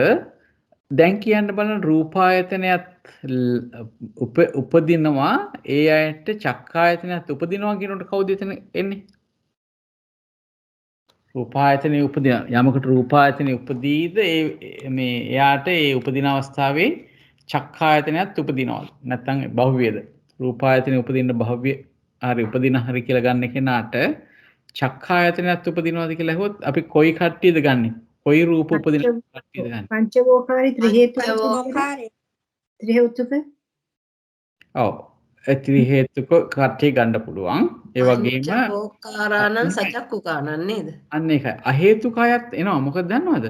දැන් කියන්න බලන රූපායතනයත් උපදිනවා ඒ අයට චක්කායතනයත් උපදිනවා කියනකොට කවුද එතන එන්නේ? රූපායතනයේ උපදින යමකට රූපායතනයේ උපදීද මේ එයාට ඒ උපදින අවස්ථාවේ චක්ඛායතනයත් උපදිනවා. නැත්නම් භව්‍යද. රූපායතනයේ උපදින්න භව්‍ය හරි උපදින හරි කියලා ගන්න කෙනාට චක්ඛායතනයත් උපදිනවාද කියලා ඇහුවොත් අපි කොයි කට්ටියද ගන්නෙ? කොයි රූප උපදින කට්ටියද ගන්නෙ? පංචවෝකාරී ත්‍රි හේතුක පංචවෝකාරය. ත්‍රි හේතුක ඔව්. ඒ ත්‍රි හේතුක කට්ටිය ගන්න පුළුවන්. ඒ වගේම පංචවෝකාරාණං සචක්කුකාණං නේද? අන්න ඒකයි. අහේතුකයත් එනවා. මොකද දන්නවද?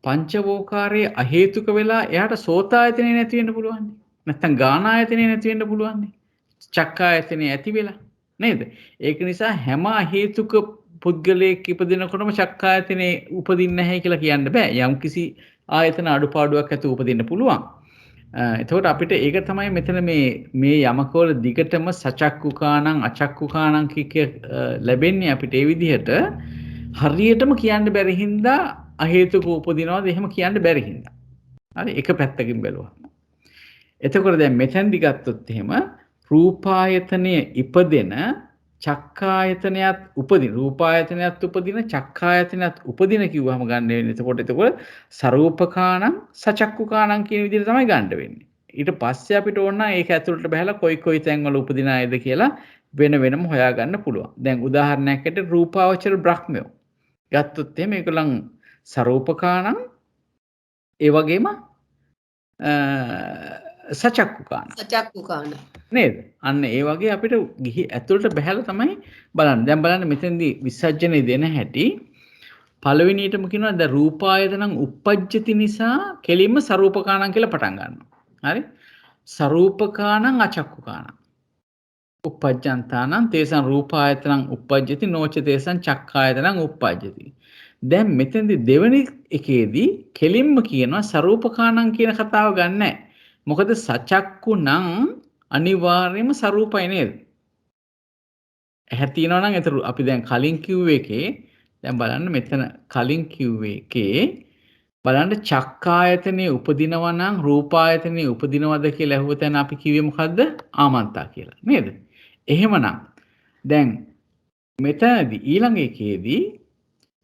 පංචවෝකාරයේ අහේතුක වෙලා එයාට සෝතායතනෙ නැති වෙන්න පුළුවන්. නැත්නම් ගානායතනෙ නැති වෙන්න පුළුවන්. චක්කායතනෙ ඇති වෙලා නේද? ඒක නිසා හැම අහේතුක පුද්ගලයෙක් ඉපදිනකොටම චක්කායතනෙ උපදින්නේ නැහැ කියලා කියන්න බෑ. යම්කිසි ආයතන අඩුපාඩුවක් ඇතුව උපදින්න පුළුවන්. එතකොට අපිට ඒක තමයි මෙතන මේ යමකවල දිගටම සචක්කුකාණං අචක්කුකාණං කික ලැබෙන්නේ අපිට ඒ විදිහට හරියටම කියන්න බැරි හින්දා අහේතුක උපදිනවද එහෙම කියන්න බැරි හින්දා. හරි එක පැත්තකින් බැලුවා. එතකොට දැන් මෙතෙන්දි ගත්තොත් එහෙම රූපායතනයේ ඉපදෙන චක්කායතනයත් උපදින රූපායතනයත් උපදින චක්කායතනයත් උපදින කිව්වම ගන්න වෙන්නේ. එතකොට සරූපකාණං සචක්කුකාණං කියන විදිහට තමයි ගන්න වෙන්නේ. ඊට පස්සේ අපිට ඕන නම් ඒක ඇතුළට බහලා කොයි තැන්වල උපදින අයද කියලා වෙන වෙනම හොයාගන්න පුළුවන්. දැන් උදාහරණයක් ඇට රූපාවචර බ්‍රහ්මයෝ ගත්තොත් එහෙම ඒගොල්ලන් සරූපකාණං ඒ වගේම සචක්කුකාණ නේද? අන්න ඒ වගේ අපිට ගිහි ඇතුළට බහැලා තමයි බලන්න. දැන් බලන්න මෙතෙන්දී විසර්ජනේ දෙන හැටි පළවෙනියටම කියනවා ද රූපායතනං uppajjati නිසා කෙලින්ම සරූපකාණං කියලා පටන් ගන්නවා. හරි? සරූපකාණං අචක්කුකාණං. uppajjantānaṁ තේසං රූපායතනං uppajjati නොච තේසං චක්ඛායතනං uppajjati. දැන් මෙතෙන්දී දෙවෙනි එකේදී කෙලින්ම කියනවා සරූපකාණං කියන කතාව ගන්නෑ. මොකද සචක්කු නම් අනිවාර්යයෙන්ම සරූපයි නේද? ඇහැ තියෙනවා නම් ඒතර අපි දැන් කලින් කිව්වේ එකේ දැන් බලන්න මෙතන කලින් කිව්වේ එකේ බලන්න චක්කායතනේ උපදිනවා නම් රූපායතනේ උපදිනවද කියලා අහුව තැන අපි කිව්වේ මොකද්ද? ආමන්තා කියලා නේද? එහෙමනම් දැන් මෙතනදී ඊළඟ එකේදී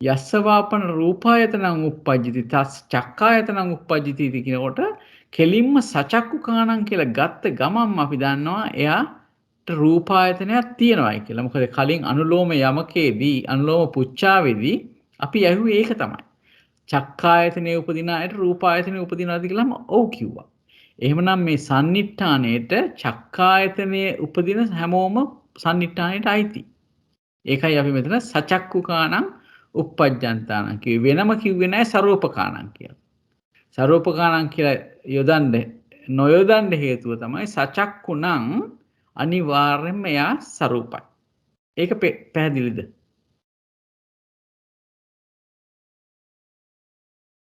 යස්සවාපන රූපායතනං uppajjati තස් චක්කායතනං uppajjati කියනකොට කෙලින්ම සචක්කුකාණං කියලා ගත්ත ගමන්ම අපි දන්නවා එයාට රූපායතනයක් තියෙනවායි කියලා. මොකද කලින් අනුලෝම යමකේදී අනුලෝම පුච්චාවේදී අපි ඇහුවේ ඒක තමයි. චක්කායතනයේ උපදින අයට රූපායතනයේ උපදිනවාද කියලාම ඔව් කිව්වා. එහෙමනම් මේ සන්නිට්ඨානයේට චක්කායතනයේ උපදින හැමෝම සන්නිට්ඨානයට අයිති. ඒකයි අපි මෙතන සචක්කුකාණං uppajjantānaṁ කිව්වේ. වෙනම කිව්වේ නැහැ සරූපකාණං කියලා. සරූපකාණං කියලා නොයොදන්න හේතුව තමයි සචක්කු නම් අනිවාර්යෙන්ම එයා සරූපයි. ඒක පැහැදිලිද?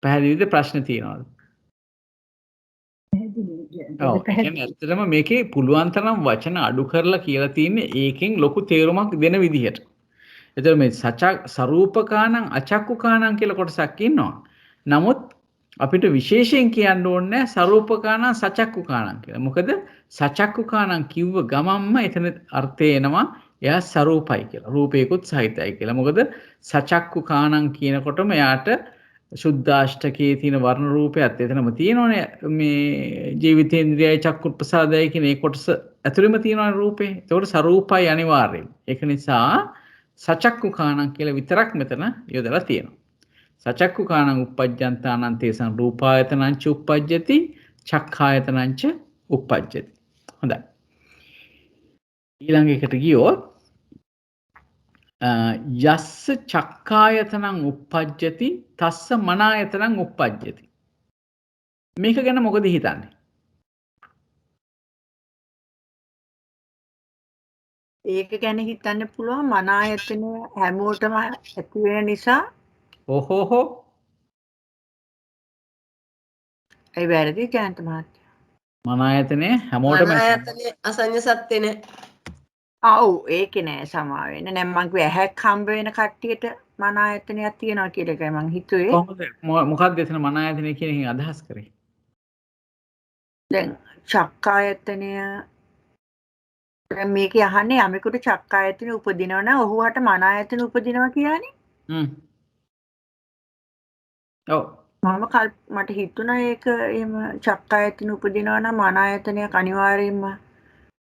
පැහැදිලිද? ප්‍රශ්න තියෙනවද? ඔව්. ඇත්තටම මේකේ පුළුවන් තරම් වචන අඩු කරලා කියලා තියෙන්නේ ඒකෙන් ලොකු තේරුමක් දෙන විදිහට. එතකොට මේ සරූපකාණං අචක්කුකාණං කියලා කොටසක් ඉන්නවා. නමුත් අපිට විශේෂයෙන් කියන්න ඕනේ සරූපකාණං සචක්කුකාණං කියලා. මොකද සචක්කුකාණං කිව්ව ගමන්ම එතන අර්ථය එනවා එයා සරූපයි කියලා. රූපේකුත් සහිතයි කියලා. මොකද සචක්කුකාණං කියනකොටම එයාට සුද්ධාෂ්ටකයේ තියෙන වර්ණ රූපයත් එතනම තියෙනවනේ. මේ ජීවිතේන්ද්‍රයයි චක්කුප්‍රසාදයයි කියන ඒ කොටස ඇතුළෙම තියෙනවා රූපේ. ඒකට සරූපයි අනිවාර්යයෙන්. ඒක නිසා සචක්කුකාණං කියලා විතරක් මෙතන යොදලා තියෙනවා. සචක්කුකාණං uppajjantānaṁ තේසං රූපායතනං ච uppajjati චක්ඛායතනං ච uppajjati. හොඳයි. ඊළඟ එකට ගියොත් යස්ස චක්ඛායතනං uppajjati තස්ස මනායතනං uppajjati. මේක ගැන මොකද හිතන්නේ? ඒක ගැන හිතන්න පුළුවන් මන ආයතනය හැමෝටම ඇති වෙන නිසා. ඕහෝහෝ. ඒ වැරදි ජයන්ත මහත්තයා. මන ආයතනය හැමෝටම ආයතනේ අසඤ්ඤ සත්‍ය නේ. ඔව් ඒකේ නෑ සමා වෙන්න. දැන් මං කිව්වේ ඇහැක් හම්බ වෙන කට්ටියට මන ආයතනයක් තියෙනවා කියලා එකයි මං හිතුවේ. කොහොමද මොකක්ද එතන මන ආයතනය කියන එකෙන් අදහස් කරේ? දැන් චක්කායතනය දැන් මේකේ අහන්නේ යමෙකුට චක්කායතන උපදිනවා නම් ඔහුට මන ආයතන උපදිනවා කියන්නේ. ඔව්. මට හිතුණා ඒක එහෙම චක්කායතන උපදිනවා නම් මන ආයතනයක් අනිවාර්යයෙන්ම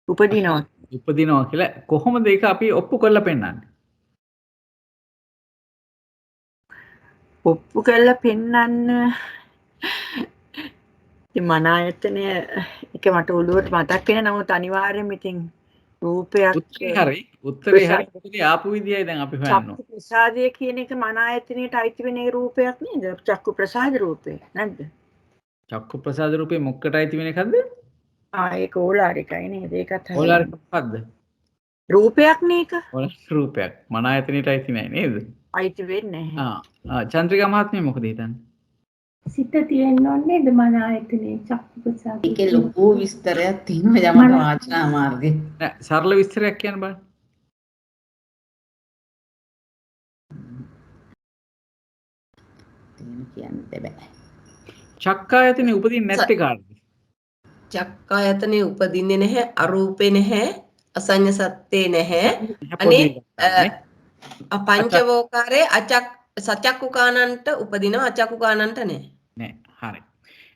උපදිනවා. උපදිනවා කියලා කොහොමද ඒක අපි ඔප්පු කරලා පෙන්නන්නේ? ඔප්පු කරලා පෙන්වන්න ඉතින් මන ආයතනය එක මට ඔළුවට මතක් වෙන නමුත් අනිවාර්යයෙන්ම ඉතින් රූපයක් උත්තරේ හරි මොකද ආපු විදියයි දැන් අපි හොයන්න චක්කු ප්‍රසාදය කියන එක මන ආයතනයට අයිති වෙන ඒ රූපයක් නේද? චක්කු ප්‍රසාද රූපේ නැද්ද? චක්කු ප්‍රසාද රූපේ මොකකට අයිති වෙන එකක්ද? ඒක ඕලාරිකයි නේද? ඒකත් හරි. ඕලාරික මොකද්ද? රූපයක් නේක? ඕලාරික රූපයක්. මන ආයතනයට අයිති නෑ නේද? අයිති වෙන්නේ නැහැ. චන්ද්‍රිකා මහත්මිය මොකද හිතන්නේ? සිත තියෙන්න ඕනේද මන ආයතනේ චක්කු ප්‍රසාද? ඒකේ ලොකු විස්තරයක් තියෙනවා යමක වාචනා මාර්ගේ. නෑ සරල විස්තරයක් කියන්න බලන්න. කියන්න බෑ. චක්කායතනේ උපදින්නේ නැත්තේ කාටද? චක්කායතනේ උපදින්නේ නැහැ, අරූපේ නැහැ, අසඤ්ඤ සත්‍යේ නැහැ. අනේ පංචවෝකාරයේ සචක්කුකානන්ට උපදිනවා, අචක්කුකානන්ට නැහැ. නෑ. හරි.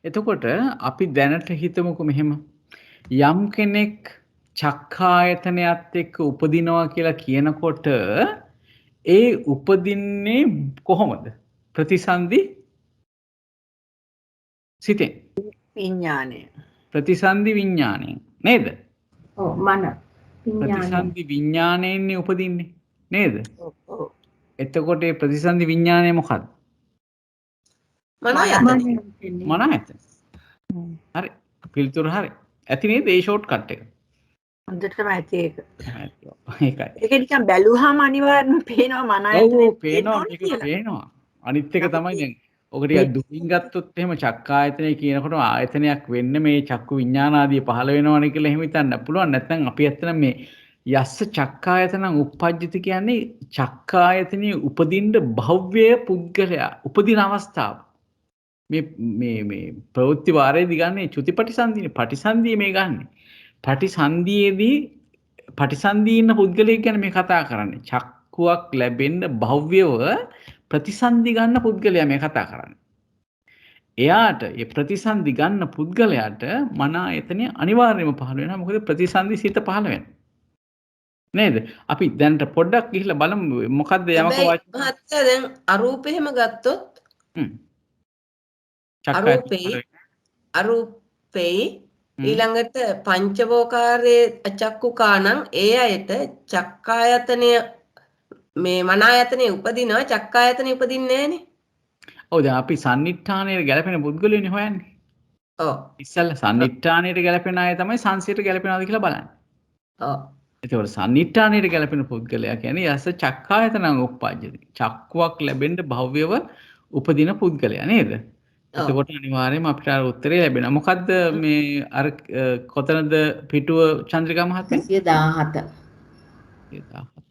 එතකොට අපි දැනට හිතමුකෝ මෙහෙම. යම් කෙනෙක් චක්කායතනයත් එක්ක උපදිනවා කියලා කියනකොට ඒ උපදින්නේ කොහොමද? ප්‍රතිසන්දි සිතෙන්. විඥානය. ප්‍රතිසන්දි විඥාණයෙන් නේද? ඔව් මන විඥානය. ප්‍රතිසන්දි විඥාණයෙන් උපදින්නේ නේද? ඔව්. එතකොට ඒ ප්‍රතිසන්දි විඥාණය මොකක්ද? මන ආයතනේ. මන ආයතන. හරි. පිළිතුර හරි. ඇති නේද ඒ ෂෝට් කට් එක? හොඳටම ඇති ඒක. ඒකයි. ඒක නිකන් බැලුවාම අනිවාර්යයෙන්ම පේනවා මන ආයතනේ. ඔව් පේනවා මේක පේනවා. අනිත් එක තමයි දැන් ඔක ටිකක් දුකින් ගත්තොත් එහෙම චක්කායතනය කියනකොට ආයතනයක් වෙන්න මේ චක්කු විඥාන ආදී පහළ වෙනවනේ කියලා එහෙම හිතන්න පුළුවන්. නැත්නම් අපි ඇත්තටම මේ යස්ස චක්කායතනං උප්පජ්ජති කියන්නේ චක්කායතනයේ උපදින්න භව්‍ය පුද්ගලයා උපදින අවස්ථාව. මේ ප්‍රවෘත්ති වාරයේදී ගන්නේ චුතිපටිසන්ධිනේ පටිසන්ධිය මේ ගන්නෙ. පටිසන්ධියේදී පටිසන්ධියේ ඉන්න පුද්ගලයෙක් ගැන මේ කතා කරන්නේ. චක්කුවක් ලැබෙන්න භව්‍යව ප්‍රතිසන්ධි ගන්න පුද්ගලයා මේ කතා කරන්නේ. එයාට ඒ ප්‍රතිසන්ධි ගන්න පුද්ගලයාට මන ආයතනය අනිවාර්යයෙන්ම පහළ වෙනවා. මොකද ප්‍රතිසන්ධි සිත පහළ වෙනවා. නේද? අපි දැනට පොඩ්ඩක් ගිහිල්ලා බලමු මොකද්ද යමක මහත්තයා දැන් අරූපෙහෙම ගත්තොත් අරූපේ ඊළඟට පංචවෝකාරයේ අචක්කුකානං ඒ අයට චක්කායතනය මේ මන ආයතනේ උපදිනවා චක්කායතනේ උපදින්නේ නැහනේ. ඔව් දැන් අපි සම්නිට්ඨානයේ ගැලපෙන පුද්ගලයෝනේ හොයන්නේ. ඔව්. ඉස්සල්ලා සම්නිට්ඨානයේ ගැලපෙන අය තමයි සංසියට ගැලපෙනවද කියලා බලන්නේ. ඔව්. ඒතකොට සම්නිට්ඨානයේ ගැලපෙන පුද්ගලයා කියන්නේ යස චක්කායතනං උප්පජ්ජති. චක්කුවක් ලැබෙන්න භව්‍යව උපදින පුද්ගලයා නේද? එතකොට අනිවාර්යයෙන්ම අපිට අර උත්තරේ ලැබෙනවා. මොකද්ද මේ අර කොතනද පිටුව චන්ද්‍රිකා මහත්මිය? 117. 117.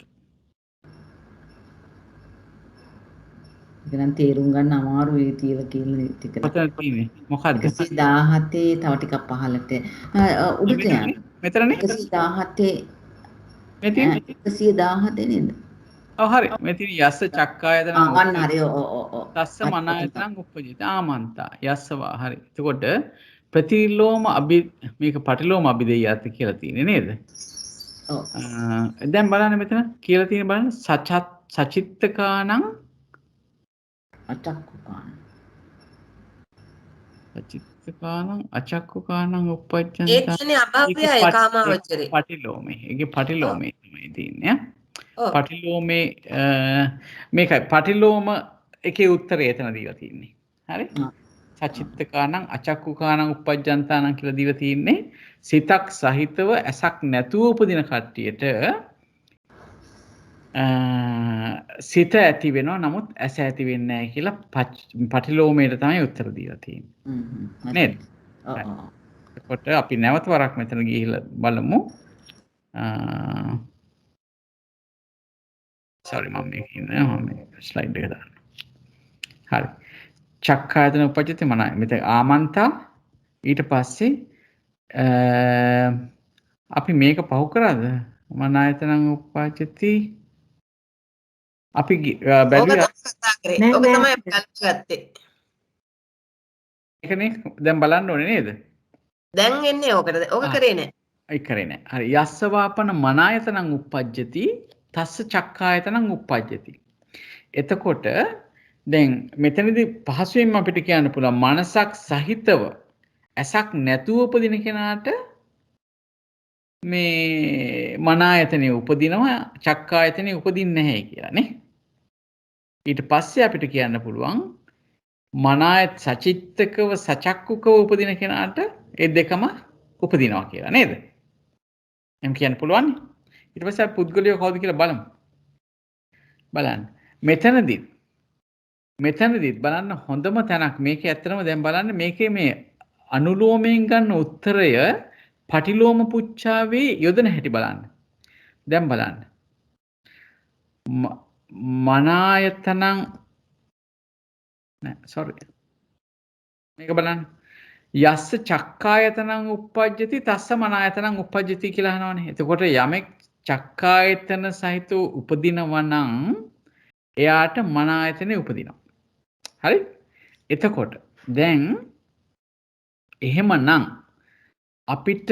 ඉතින් තේරුම් ගන්න අමාරුයි කියලා කියන ටික. කොතනද තියෙන්නේ? මොකද්ද? 117 තව ටිකක් පහළට උඩට යන්න. මෙතනනේ 117 මෙතන 117 නේද? ඔව් හරි. මෙතන යස්ස චක්කායතන අන්න හරි ඔව්. තස්ස මනායතනං උප්පජිත ආමන්තා යස්සවා හරි. එතකොට ප්‍රතිලෝම මේක පටිලෝම අභිදේයත් කියලා තියෙන්නේ නේද? ඔව්. දැන් බලන්න මෙතන කියලා තියෙන බලන්න සචිත්තකානං අචක්කුකාන. සචිත්තකානං අචක්කුකානං උප්පජ්ජන්ත ඒ කියන්නේ අභව්‍යය කාමාවචරේ. පටිලෝමේ. ඒකේ පටිලෝමේ තමයි තියෙන්නේ. ඔව්. පටිලෝමේ මේකයි පටිලෝම එකේ උත්තරය එතන දීලා තියෙන්නේ. හරි? සචිත්තකානං අචක්කුකානං උප්පජ්ජන්තානං කියලා දීලා තියෙන්නේ සිතක් සහිතව ඇසක් නැතුව උපදින කට්ටියට සිත ඇති වෙනවා නමුත් ඇස ඇති වෙන්නේ නැහැ කියලා පටිලෝමයට තමයි උත්තර දීලා තියෙන්නේ. නේද? ඔව්. එතකොට අපි නැවත වරක් මෙතන ගිහිල්ලා බලමු. sorry මම මේක ඉන්නේ මම ස්ලයිඩ් එක දාන්න. හරි. චක්කායතන උපජ්ජති මනයි. මෙතන ආමන්තා ඊට පස්සේ අපි මේක පහු කරාද? මන ආයතනං උපජ්ජති අපි බැලුවා ඕක තමයි අපි ගත්තේ. ඒකනේ දැන් බලන්න ඕනේ නේද? දැන් එන්නේ ඕකටද? ඕක කරේ නෑ. ඒ කරේ නෑ. හරි යස්ස වාපන මනායතනං uppajjati තස්ස චක්කායතනං uppajjati. එතකොට දැන් මෙතනදී පහසුවෙන්ම අපිට කියන්න පුළුවන් මනසක් සහිතව ඇසක් නැතුව උපදින කෙනාට මේ මනායතනෙ උපදිනවා චක්කායතනෙ උපදින්නේ නැහැ කියලා නේ. ඊට පස්සේ අපිට කියන්න පුළුවන් මනායත් සචිත්තකව සචක්කුකව උපදින කෙනාට ඒ දෙකම උපදිනවා කියලා නේද? එම් කියන්න පුළුවන්. ඊට පස්සේ අපි පුද්ගලයෝ කවුද කියලා බලමු. බලන්න. මෙතනදිත් බලන්න හොඳම තැනක් මේකේ ඇත්තටම දැන් බලන්න මේකේ මේ අනුලෝමයෙන් ගන්න උත්තරය පටිලෝම පුච්චාවේ යොදන හැටි බලන්න. දැන් බලන්න. මනායතනං නෑ sorry. මේක බලන්න. යස්ස චක්කායතනං uppajjati තස්ස මනායතනං uppajjati කියලා අහනවනේ. එතකොට යමෙක් චක්කායතන සහිතව උපදිනවා නම් එයාට මනායතනෙ උපදිනවා. හරි? එතකොට දැන් එහෙමනම් අපිට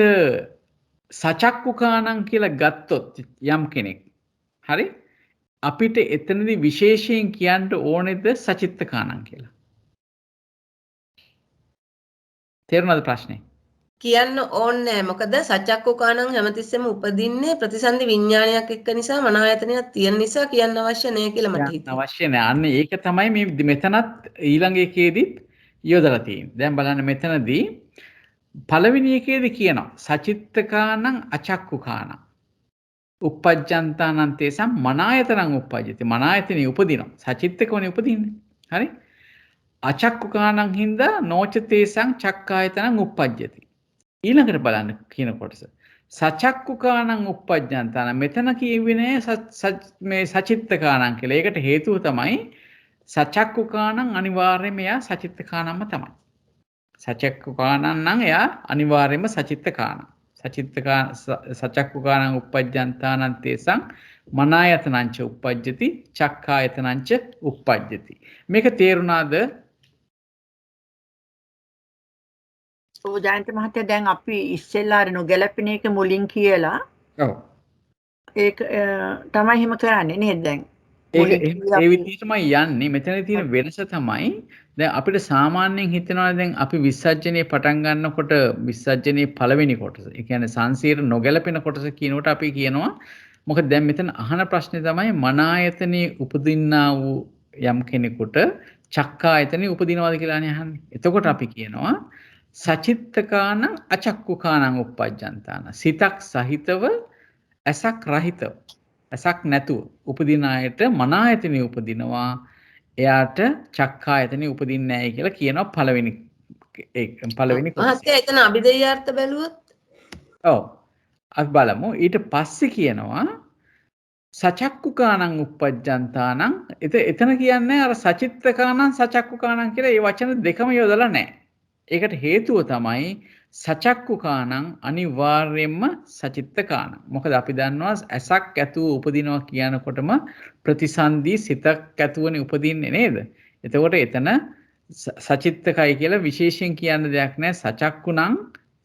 සචක්කුකානං කියලා ගත්තොත් යම් කෙනෙක් හරි අපිට එතනදී විශේෂයෙන් කියන්න ඕනේද සචිත්තකානං කියලා? තේරුණාද ප්‍රශ්නේ? කියන්න ඕනේ නෑ. මොකද සචක්කුකානං හැමතිස්සෙම උපදින්නේ ප්‍රතිසන්දි විඥානයක් එක්ක නිසා මනායතනයක් තියෙන නිසා කියන්න අවශ්‍ය නෑ කියලා මට හිතෙනවා. අවශ්‍ය නෑ. අන්න ඒක තමයි මේ මෙතනත් ඊළඟ එකේදීත් යොදලා තියෙන්නේ. දැන් බලන්න මෙතනදී පළවෙනි එකේදී කියනවා සචිත්තකානං අචක්කුකානං uppajjantānaṁ තේසම් මනායතනං uppajjati. මනායතනෙ උපදිනවා. සචිත්තකවනේ උපදින්නේ. හරි? අචක්කුකානං හින්දා නොචතේසං චක්කායතනං uppajjati. ඊළඟට බලන්න කියන කොටස. සචක්කුකානං uppajjantānaṁ මෙතන කියුවේ නෑ මේ සචිත්තකානං කියලා. ඒකට හේතුව තමයි සචක්කුකානං අනිවාර්යයෙන්ම එයා සචිත්තකානම්ම තමයි. සචක්කුකානං නම් එයා අනිවාර්යයෙන්ම සචිත්තකානං. සචක්කුකානං uppajjantānaṁ තේසං මනායතනංච uppajjati චක්කායතනංච uppajjati. මේක තේරුණාද? ඔව් ජයන්ත මහත්තයා දැන් අපි ඉස්සෙල්ලා අර නොගැලපෙන එක මුලින් කියලා ඔව්. ඒක තමයි හිම කරන්නේ නේද දැන්? ඒ විදිහටමයි යන්නේ. මෙතන තියෙන වෙනස තමයි දැන් අපිට සාමාන්‍යයෙන් හිතෙනවා දැන් අපි විසර්ජනයේ පටන් ගන්නකොට විසර්ජනයේ පළවෙනි කොටස. ඒ කියන්නේ සංසීර නොගැලපෙන කොටස කියනකොට අපි කියනවා මොකද දැන් මෙතන අහන ප්‍රශ්නේ තමයි මනායතනේ උපදින්නා වූ යම් කෙනෙකුට චක්කායතනේ උපදිනවාද කියලානේ අහන්නේ. එතකොට අපි කියනවා සචිත්තකානං අචක්කුකානං uppajjantānaṁ. සිතක් සහිතව ඇසක් රහිතව ඇසක් නැතුව උපදින අයට මනායතනෙ උපදිනවා. එයාට චක්කායතනෙ උපදින්නේ නැහැ කියලා කියනවා පළවෙනි කොටස. මහත්තයා එතන අභිධේයාර්ථ බැලුවොත් ඔව්. අපි බලමු. ඊට පස්සේ කියනවා සචක්කුකානං uppajjantānaṁ. එතන කියන්නේ අර සචිත්තකානං සචක්කුකානං කියලා ඒ වචන දෙකම යොදලා නැහැ. ඒකට හේතුව තමයි සචක්කුකානං අනිවාර්යයෙන්ම සචිත්තකානං. මොකද අපි දන්නවා ඇසක් ඇතුව උපදිනවා කියනකොටම ප්‍රතිසන්දී සිතක් ඇතුවනේ උපදින්නේ නේද? එතකොට එතන සචිත්තකයි කියලා විශේෂයෙන් කියන්න දෙයක් නැහැ. සචක්කුණං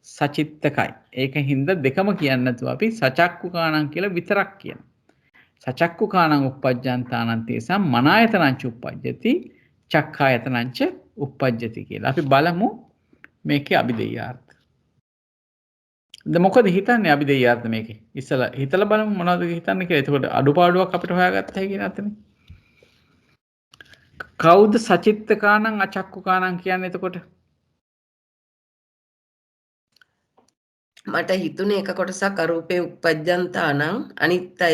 සචිත්තකයි. ඒකින්ද දෙකම කියන්නේ නැතුව අපි සචක්කුකානං කියලා විතරක් කියනවා. සචක්කුකානං uppajjantānaṁ තේසම් මනායතනංච uppajjati චක්ඛායතනංච uppajjati කියලා. අපි බලමු මේකේ අභිධේයාර්ථ. මොකද හිතන්නේ අභිධේයාර්ථ මේකේ? ඉස්සලා හිතලා බලමු මොනවද හිතන්නේ කියලා. එතකොට අඩුපාඩුවක් අපිට හොයාගත්ත හැකි නැත්නම්. කවුද සචිත්තකානං අචක්කුකානං කියන්නේ එතකොට? මට හිතුනේ එක කොටසක් අරූපේ uppajjantānaṁ අනිත්ය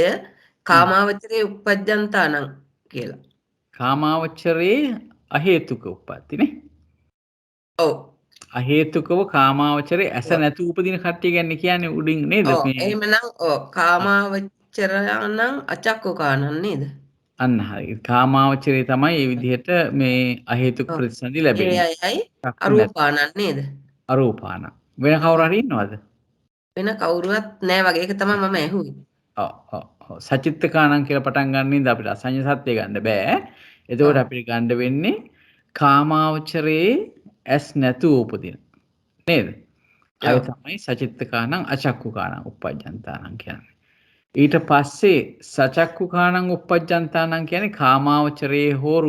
කාමාවචරයේ uppajjantānaṁ කියලා. කාමාවචරයේ අහේතුක උප්පත්තිනේ. ඔව්. අහේතුකව කාමාවචරයේ ඇස නැතු උපදින කට්ටිය ගැන කියන්නේ උඩින් නේද? එහෙමනම් කාමාවචරයන්නම් අචක්කුකානං නේද? අන්න හරි. කාමාවචරයේ තමයි මේ විදිහට මේ අහේතුක ප්‍රතිසන්දි ලැබෙන්නේ. ඒ අයයි අරූපානං නේද? අරූපාන. වෙන කවුරු හරි ඉන්නවද? වෙන කවුරුවත් නැහැ වගේ. ඒක තමයි මම ඇහුවේ. ඔව්. සචිත්තකානං කියලා පටන් ගන්න ඉඳ අපිට අසඤ්ඤ සත්‍ය ගන්න බෑ. එතකොට අපිට ගන්න වෙන්නේ කාමාවචරයේ ඇස් නැතුව උපදින. නේද? අය තමයි සචිත්තකානං අචක්කුකානං උප්පජ්ජන්තානං කියන්නේ. ඊට පස්සේ සචක්කුකානං උප්පජ්ජන්තානං කියන්නේ කාමාවචරයේ හෝ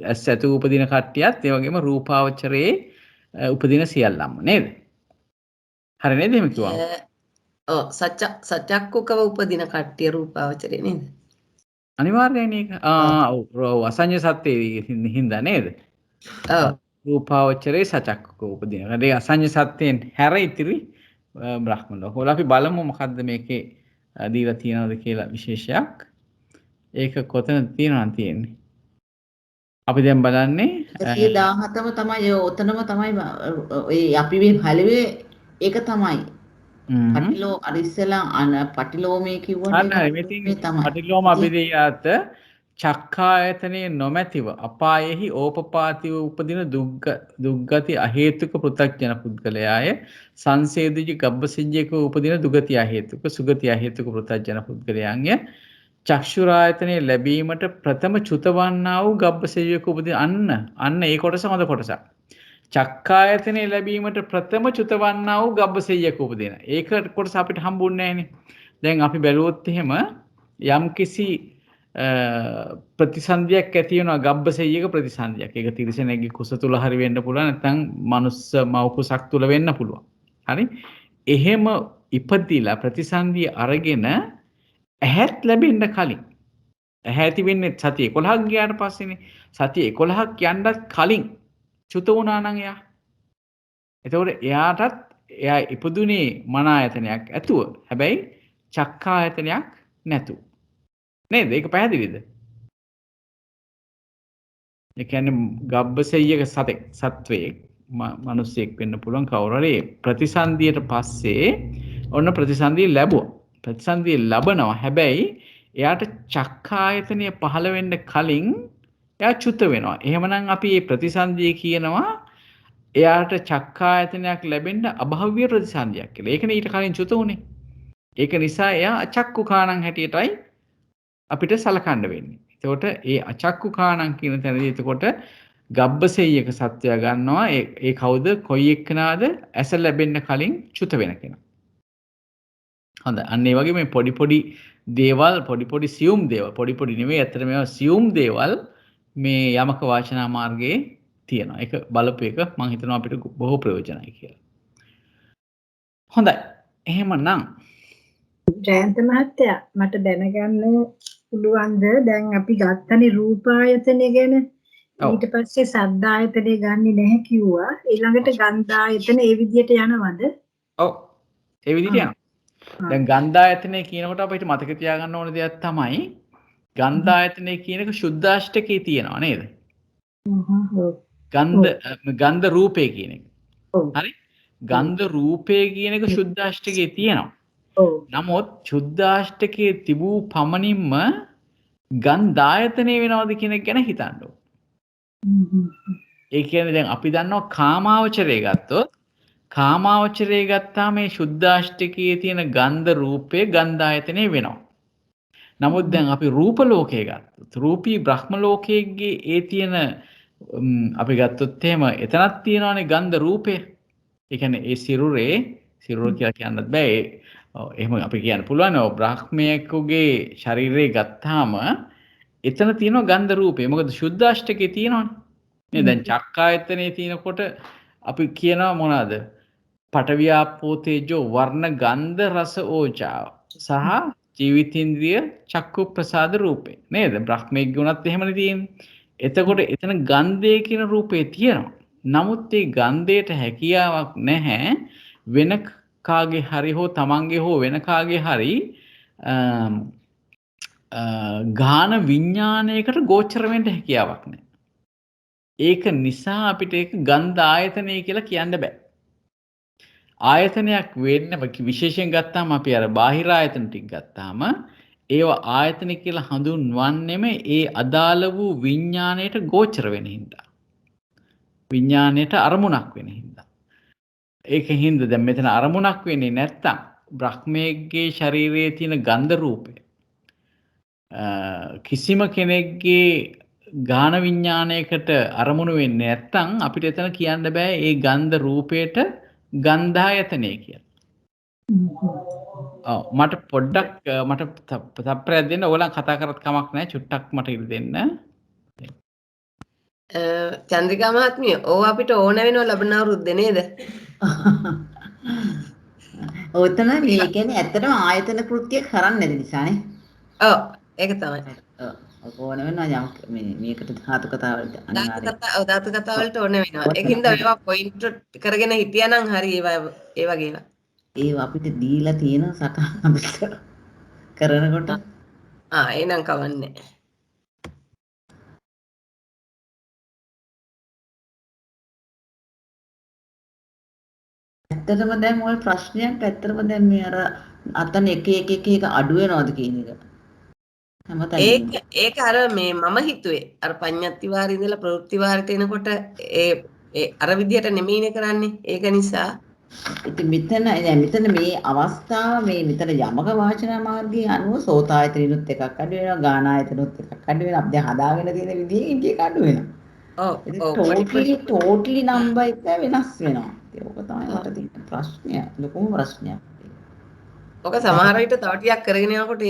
ඇස් ඇතුව උපදින කට්ටියත් ඒ වගේම රූපාවචරයේ උපදින සියල්ලම නේද? හරි නේද එහෙම කිව්වම? ඔව් සචක්කුකව උපදින කට්ටිය රූපාවචරේ නේද? අනිවාර්යයෙන් ඒක ඔව් අසඤ්ඤ සත්‍යයේ හින්දා නේද? ඔව් රූපාවචරයේ සචක්කුක උපදින. ඒ අසඤ්ඤ සත්‍යයෙන් හැර ඉතිරි බ්‍රහ්ම ලෝක. වල අපි බලමු මොකද්ද මේකේ දීලා තියෙනවද කියලා විශේෂයක්. ඒක කොතනද තියෙන්නේ? අපි දැන් බලන්නේ 117ම තමයි ඔතනම තමයි ඒ අපි මේ පළවේ ඒක තමයි. පටිලෝ අර ඉස්සෙල්ලා පටිලෝමේ කිව්වට හරි මෙතින් පටිලෝම අභිදේයාත චක්ඛායතනේ නොමැතිව අපායෙහි ඕපපාතිව උපදින දුග්ගති අහේතුක පෘථග්ජන පුද්ගලයාය සංසේදිජ ගබ්බසිජ්ජේක උපදින දුගති අහේතුක සුගති අහේතුක පෘථග්ජන පුද්ගලයන්ය චක්ෂුරායතනේ ලැබීමට ප්‍රථම චුතවන්නා වූ ගබ්බසිජ්ජේක උපදින අන්න ඒ කොටස හොඳ කොටසක්. චක්ඛායතනේ ලැබීමට ප්‍රථම චුතවන්නා වූ ගබ්බසිජ්ජේක උපදින. ඒක කොටස අපිට හම්බුන්නේ නැහැනේ. දැන් අපි බැලුවොත් එහෙම යම්කිසි ප්‍රතිසන්දියක් ඇති වෙනවා ගබ්බසෙය්‍යක ප්‍රතිසන්දියක්. ඒක තිරිසනෙක්ගේ කුස තුල හරි වෙන්න පුළුවන් නැත්නම් මනුස්ස මව කුසක් තුල වෙන්න පුළුවන්. හරි? එහෙම ඉපදිලා ප්‍රතිසන්දිය අරගෙන ඇහත් ලැබෙන්න කලින් ඇහැ ඇති වෙන්නේ සති 11ක් ගියාට පස්සේනේ. සති 11ක් යන්නත් කලින් චුත වුණා නම් එයා. එතකොට එයා ඉපදුනේ මන ආයතනයක් ඇතුව. හැබැයි චක්ඛායතනයක් නැතුව. නේද? ඒක පැහැදිලිද? ඒ කියන්නේ ගබ්බසෙය්‍යක සත්වයේ මිනිසෙක් වෙන්න පුළුවන් කවුරු හරි ප්‍රතිසන්දියට පස්සේ ඔන්න ප්‍රතිසන්දිය ලැබුවා. ප්‍රතිසන්දිය ලැබනවා. හැබැයි එයාට චක්ඛායතනය පහළ වෙන්න කලින් එයා චුත වෙනවා. එහෙමනම් අපි මේ ප්‍රතිසන්දිය කියනවා එයාට චක්ඛායතනයක් ලැබෙන්න අභව්‍ය ප්‍රතිසන්දියක් කියලා. ඒකනේ ඊට කලින් චුත උනේ. ඒක නිසා එයා අචක්කුකාණන් හැටියටයි අපිට සලකන්න වෙන්නේ. එතකොට ඒ අචක්කුකාණන් කියන තැනදී එතකොට ගබ්බසෙය්‍යක සත්‍යය ගන්නවා. ඒ කවුද? කොයි එක්කනාද? ඇස ලැබෙන්න කලින් චුත වෙන කෙනා. හොඳයි. අන්න ඒ වගේ මේ පොඩි දේවල් පොඩි සියුම් දේවල් පොඩි නෙවෙයි ඇත්තට මේවා සියුම් දේවල් මේ යමක වාචනා මාර්ගයේ තියෙනවා. ඒක බලපු එක මම හිතනවා අපිට බොහෝ ප්‍රයෝජනයි කියලා. හොඳයි. එහෙමනම් ජයන්ත මහත්තයා මට දැනගන්න පුළුවන්ද දැන් අපි ගත්තනේ රූපායතනය ගැන ඊට පස්සේ සද්දායතනය ගන්නෙ නැහැ කිව්වා ඊළඟට ගන්ධායතන ඒ විදිහට යනවද? ඔව් ඒ විදිහට යනවා. දැන් ගන්ධායතනය කියනකොට අපිට මතක තියාගන්න ඕන දෙයක් තමයි ගන්ධායතනය කියන එක සුද්ධාෂ්ටකේ තියෙනවා නේද? ගන්ධ රූපේ කියන එක. හරි? ගන්ධ රූපේ කියන එක සුද්ධාෂ්ටකේ තියෙනවා. නමුත් සුද්ධාෂ්ටකයේ තිබූ පමණින්ම ගන්ධායතනය වෙනවද කියන එක ගැන හිතන්න ඕන. ඒ කියන්නේ දැන් අපි දන්නවා කාමාවචරය ගත්තොත් කාමාවචරය ගත්තාම මේ සුද්ධාෂ්ටකයේ තියෙන ගන්ධ රූපේ ගන්ධායතනය වෙනවා. නමුත් දැන් අපි රූප ලෝකයේ ගත්තොත් රූපී බ්‍රහ්ම ලෝකයේගේ ඒ තියෙන අපි ගත්තොත් එහෙම එතනක් තියෙනවානේ ගන්ධ රූපේ. ඒ කියන්නේ ඒ සිරුර කියලා කියන්නත් බෑ. එහෙම අපි කියන්න පුළුවන් බ්‍රහ්මයෙකුගේ ශරීරය ගත්තාම එතන තියෙනවා ගන්ධ රූපේ. මොකද සුද්ධාෂ්ටකේ තියෙනවනේ. නේ දැන් චක්කායතනේ තියෙනකොට අපි කියනවා මොනවාද? පඨවියාපෝ තේජෝ වර්ණ ගන්ධ රස ඕජා සහ ජීවිතේන්ද්‍රිය චක්කු ප්‍රසාද රූපේ. නේද? බ්‍රහ්මයෙක් ගුණත් එහෙමනේ තියෙන්නේ. එතකොට එතන ගන්ධය කියන රූපේ තියෙනවා. නමුත් ඒ ගන්ධයට හැකියාවක් නැහැ වෙන කාගේ හරි හෝ තමන්ගේ හෝ වෙන කාගේ හරි ගාන විඥානයකට ගෝචර වෙන්න හැකියාවක් නැහැ. ඒක නිසා අපිට ඒක ගන්ධ ආයතනය කියලා කියන්න බෑ. ආයතනයක් වෙන්න විශේෂයෙන් ගත්තාම අපි අර බාහිර ආයතන ටික ගත්තාම ඒව ආයතන කියලා හඳුන්වන්නෙම ඒ අදාළ වූ විඥාණයට ගෝචර වෙන හින්දා. විඥාණයට අරමුණක් වෙන හින්දා. ඒකින්ද දැන් මෙතන අරමුණක් වෙන්නේ නැත්තම් බ්‍රහ්මයේ ශරීරයේ තියෙන ගන්ධ රූපය කිසිම කෙනෙක්ගේ ගාන විඥානයකට අරමුණු වෙන්නේ නැත්තම් අපිට එතන කියන්න බෑ ඒ ගන්ධ රූපයට ගන්ධායතනය කියලා. ඔව් මට පොඩ්ඩක් මට තප්පරයක් දෙන්න. ඕගොල්ලන් කතා කරත් කමක් නැහැ. චුට්ටක් මට ඉඩ දෙන්න. චන්ද්‍රිකා මහත්මිය ඕව අපිට ඕන වෙනව ලබන අවුරුද්දේ නේද? ඔතන මේ කියන්නේ ඇත්තටම ආයතන කෘත්‍ය කරන්නේ නැති නිසානේ. ඔව් ඒක තමයි. ඔව් ඕන වෙනවා යම් මේකට ධාතු කතා වලට අනිවාර්යයෙන්. ධාතු කතා වලට ඕන වෙනවා. ඒකින්ද ඒවා පොයින්ට් කරගෙන හිටියානම් හරි ඒ වගේ ඒවා. ඒව අපිට දීලා තියෙන සටහන් අපිට කරනකොට එනම් කවන්නේ. ඇත්තටම දැන් ওই ප්‍රශ්නයක් ඇත්තටම දැන් මේ අර අතන එක අඩු වෙනවද කියන එක. ඒක අර මේ මම හිතුවේ අර පඤ්ඤත්ති වාරේ ඉඳලා ප්‍රවෘත්ති වාරයට එනකොට ඒ අර විදිහට නෙමෙයිනේ කරන්නේ. ඒක නිසා ඉතින් මෙතන මේ අවස්ථාව මෙතන යමක වාචනා මාර්ගයේ අනුව සෝතායතනිනුත් එකක් අඩු වෙනවා ගානායතනුත් එකක් අඩු වෙනවා අපි දැන් හදාගෙන තියෙන විදිහේ එකක් අඩු වෙනවා. ඔව් ටෝටලි නම්බර් එක වෙනස් වෙනවා. ඒක තමයි මට තියෙන ප්‍රශ්නය ලොකුම ප්‍රශ්නයක්. ඔක සමහර විට තව ටිකක් කරගෙන යනකොට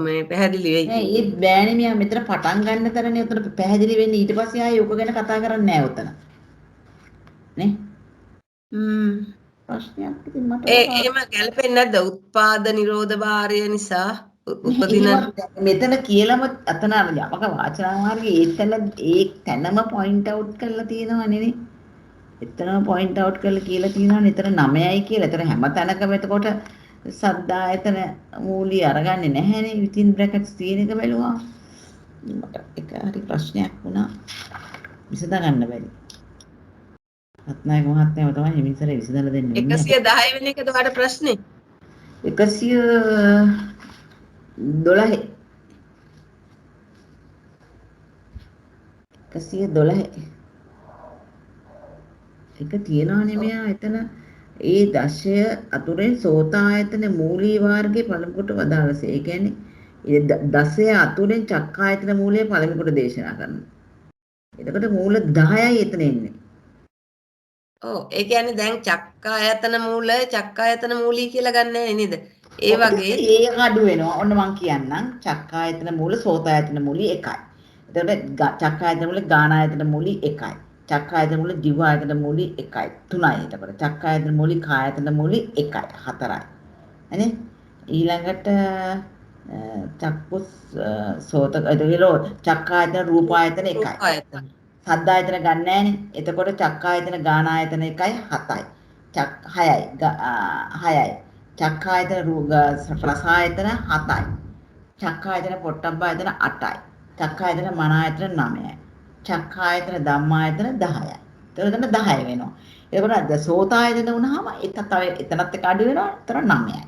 මේ පැහැදිලි වෙයි. නෑ ඒත් බෑනේ මෙයා මෙතන පටන් ගන්න තරනේ උතන පැහැදිලි වෙන්නේ ඊට පස්සේ ආයෙ ඔක ගැන කතා කරන්නේ නෑ උතන. නේ? ප්‍රශ්නයක් ඉතින් මට එහෙම ගැලපෙන්නේ නැද්ද? උත්පාද නිරෝධ භාරය නිසා උපදින මෙතන කියලාම අතන අර යමක වාචනා මාර්ගයේ ඒ තැනම පොයින්ට් අවුට් කරලා තියෙනවා නේ. එතනම පොයින්ට් අවුට් කරලා කියලා තියෙනවා නේතර 9යි කියලා. ඒතර හැම තැනකම එතකොට සද්දායතන මූලිය අරගන්නේ නැහැනේ. විතින් බ්‍රැකට්ස් තියෙන එක බැලුවා. මට ඒක හරි ප්‍රශ්නයක් වුණා. විසඳ ගන්න බැරි. රත්නායක මහත්මයාව තමයි හිමින්සර විසඳලා දෙන්නේ. 110 වෙනි එකද ඔයාලට ප්‍රශ්නේ? 112. 112. එක තියනවනේ මෙයා එතන ඒ දශය අතුරෙන් සෝතායතන මූලී වර්ගයේ පළමු කොට වදාළසේ. ඒ කියන්නේ ඒ දශය අතුරෙන් චක්කායතන මූලයේ පළමු කොට දේශනා කරනවා. එතකොට මූල 10යි එතන එන්නේ. ඔව් ඒ කියන්නේ දැන් චක්කායතන මූලී කියලා ගන්නෑ නේද? ඒ වගේ ඒක අඩු වෙනවා. ඔන්න මම කියන්නම්. චක්කායතන මූල සෝතායතන මූලී එකයි. එතකොට චක්කායතන මූල ගානායතන මූලී එකයි. චක්කායතන මූල දිවායතන මූලී එකයි. 3යි. එතකොට චක්කායතන මූලී කායතන මූලී එකයි. 4යි. හරි? ඊළඟට චක්කුස් සෝත එතකොට චක්කායතන රූපායතන එකයි. සද්දායතන ගන්න නැහැනේ. එතකොට චක්කායතන ගානායතන එකයි 7යි. 6යි. චක්කායතන රසායතන 7යි. චක්කායතන පොට්ටබ්බායතන 8යි. චක්කායතන මනායතන 9යි. චක්කායතන ධම්මායතන 10යි. එතකොට 10 වෙනවා. එතකොට සෝතායතන වුණාම එතනත් එක අඩු වෙනවා. එතන 9යි.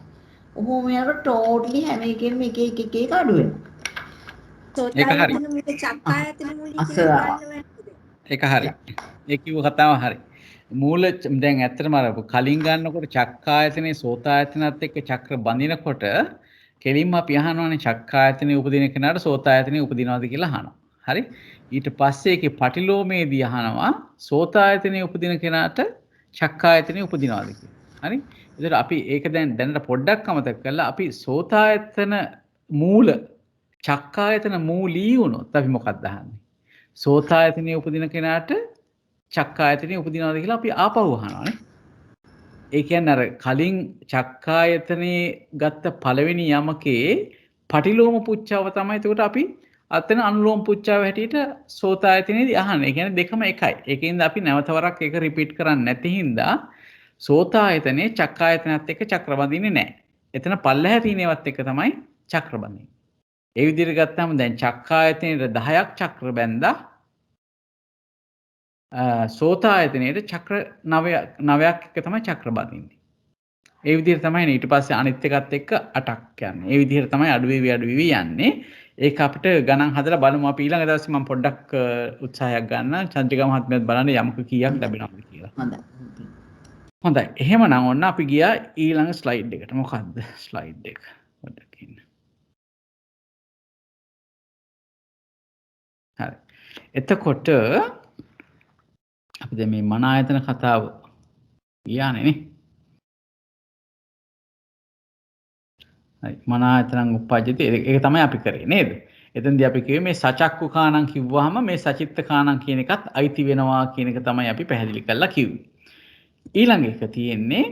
ඔහොම යනකොට ටෝටලි හැම එකෙම එක අඩු වෙනවා. ඒක හරි. චක්කායතන මූලික කියලා ගන්න ඒක හරි. ඒ කිව්ව කතාව හරි. මූල දැන් ඇත්තටම අර කලින් ගන්නකොට චක්කායතනේ සෝතායතනත් එක්ක චක්‍ර බඳිනකොට කෙලින්ම අපි අහනවානේ චක්කායතනේ උපදින කෙනාට සෝතායතනේ උපදිනවද කියලා අහනවා. හරි? ඊට පස්සේ ඒකේ පටිලෝමේදී අහනවා සෝතායතනේ උපදින කෙනාට චක්කායතනේ උපදිනවද කියලා. හරි? ඒතර අපි ඒක දැනට පොඩ්ඩක් අමතක කරලා අපි සෝතායතන මූල චක්කායතන මූලී වුණොත් අපි මොකක්ද අහන්නේ? සෝතායතනයේ උපදින කෙනාට චක්කායතනයේ උපදිනවද කියලා අපි ආපහු අහනවානේ. ඒ කියන්නේ අර කලින් චක්කායතනයේ ගත්ත පළවෙනි යමකේ පටිලෝම පුච්චාව තමයි එතකොට අපි අතන අනුලෝම පුච්චාව හැටියට සෝතායතනයේදී අහන්නේ. ඒ කියන්නේ දෙකම එකයි. ඒකින්ද අපි නැවත වරක් ඒක රිපීට් කරන්නේ නැති හින්දා සෝතායතනයේ චක්කායතනයත් එක්ක චක්‍ර බඳින්නේ නැහැ. එතන පල්ලෙහා තියෙනවත් එක්ක තමයි චක්‍ර බඳින්නේ. ඒ විදිහට ගත්තාම දැන් චක්කායතනයේ 10ක් චක්‍ර බැඳලා සෝතායතනයේ චක්‍ර 9ක් එක තමයි චක්‍ර බඳින්නේ. ඒ විදිහට තමයි ඊට පස්සේ අනිත් එකත් එක්ක 8ක් යන්නේ. ඒ විදිහට තමයි අඩු වෙවි යන්නේ. ඒක අපිට ගණන් හදලා බලමු. අපි ඊළඟ දවසේ මම පොඩ්ඩක් උත්සාහයක් ගන්න. චන්ද්‍රිකා මහත්මියත් බලන්න යමක කීයක් ලැබෙනවද කියලා. හොඳයි. එහෙමනම් ඔන්න අපි ගියා ඊළඟ ස්ලයිඩ් එකට. මොකද්ද ස්ලයිඩ් එක? පොඩ්ඩක් ඉන්න. හරි. එතකොට අපි දැන් මේ මන ආයතන කතාව ගියානේ නේ. හරි මන ආයතනං උප්පජ්ජති ඒක තමයි අපි කරේ නේද? එතෙන්දී අපි කිව්වේ මේ සචක්කු කාණං කිව්වහම මේ සචිත්ත කාණං කියන එකත් අයිති වෙනවා කියන එක තමයි අපි පැහැදිලි කරලා කිව්වේ. ඊළඟ එක තියෙන්නේ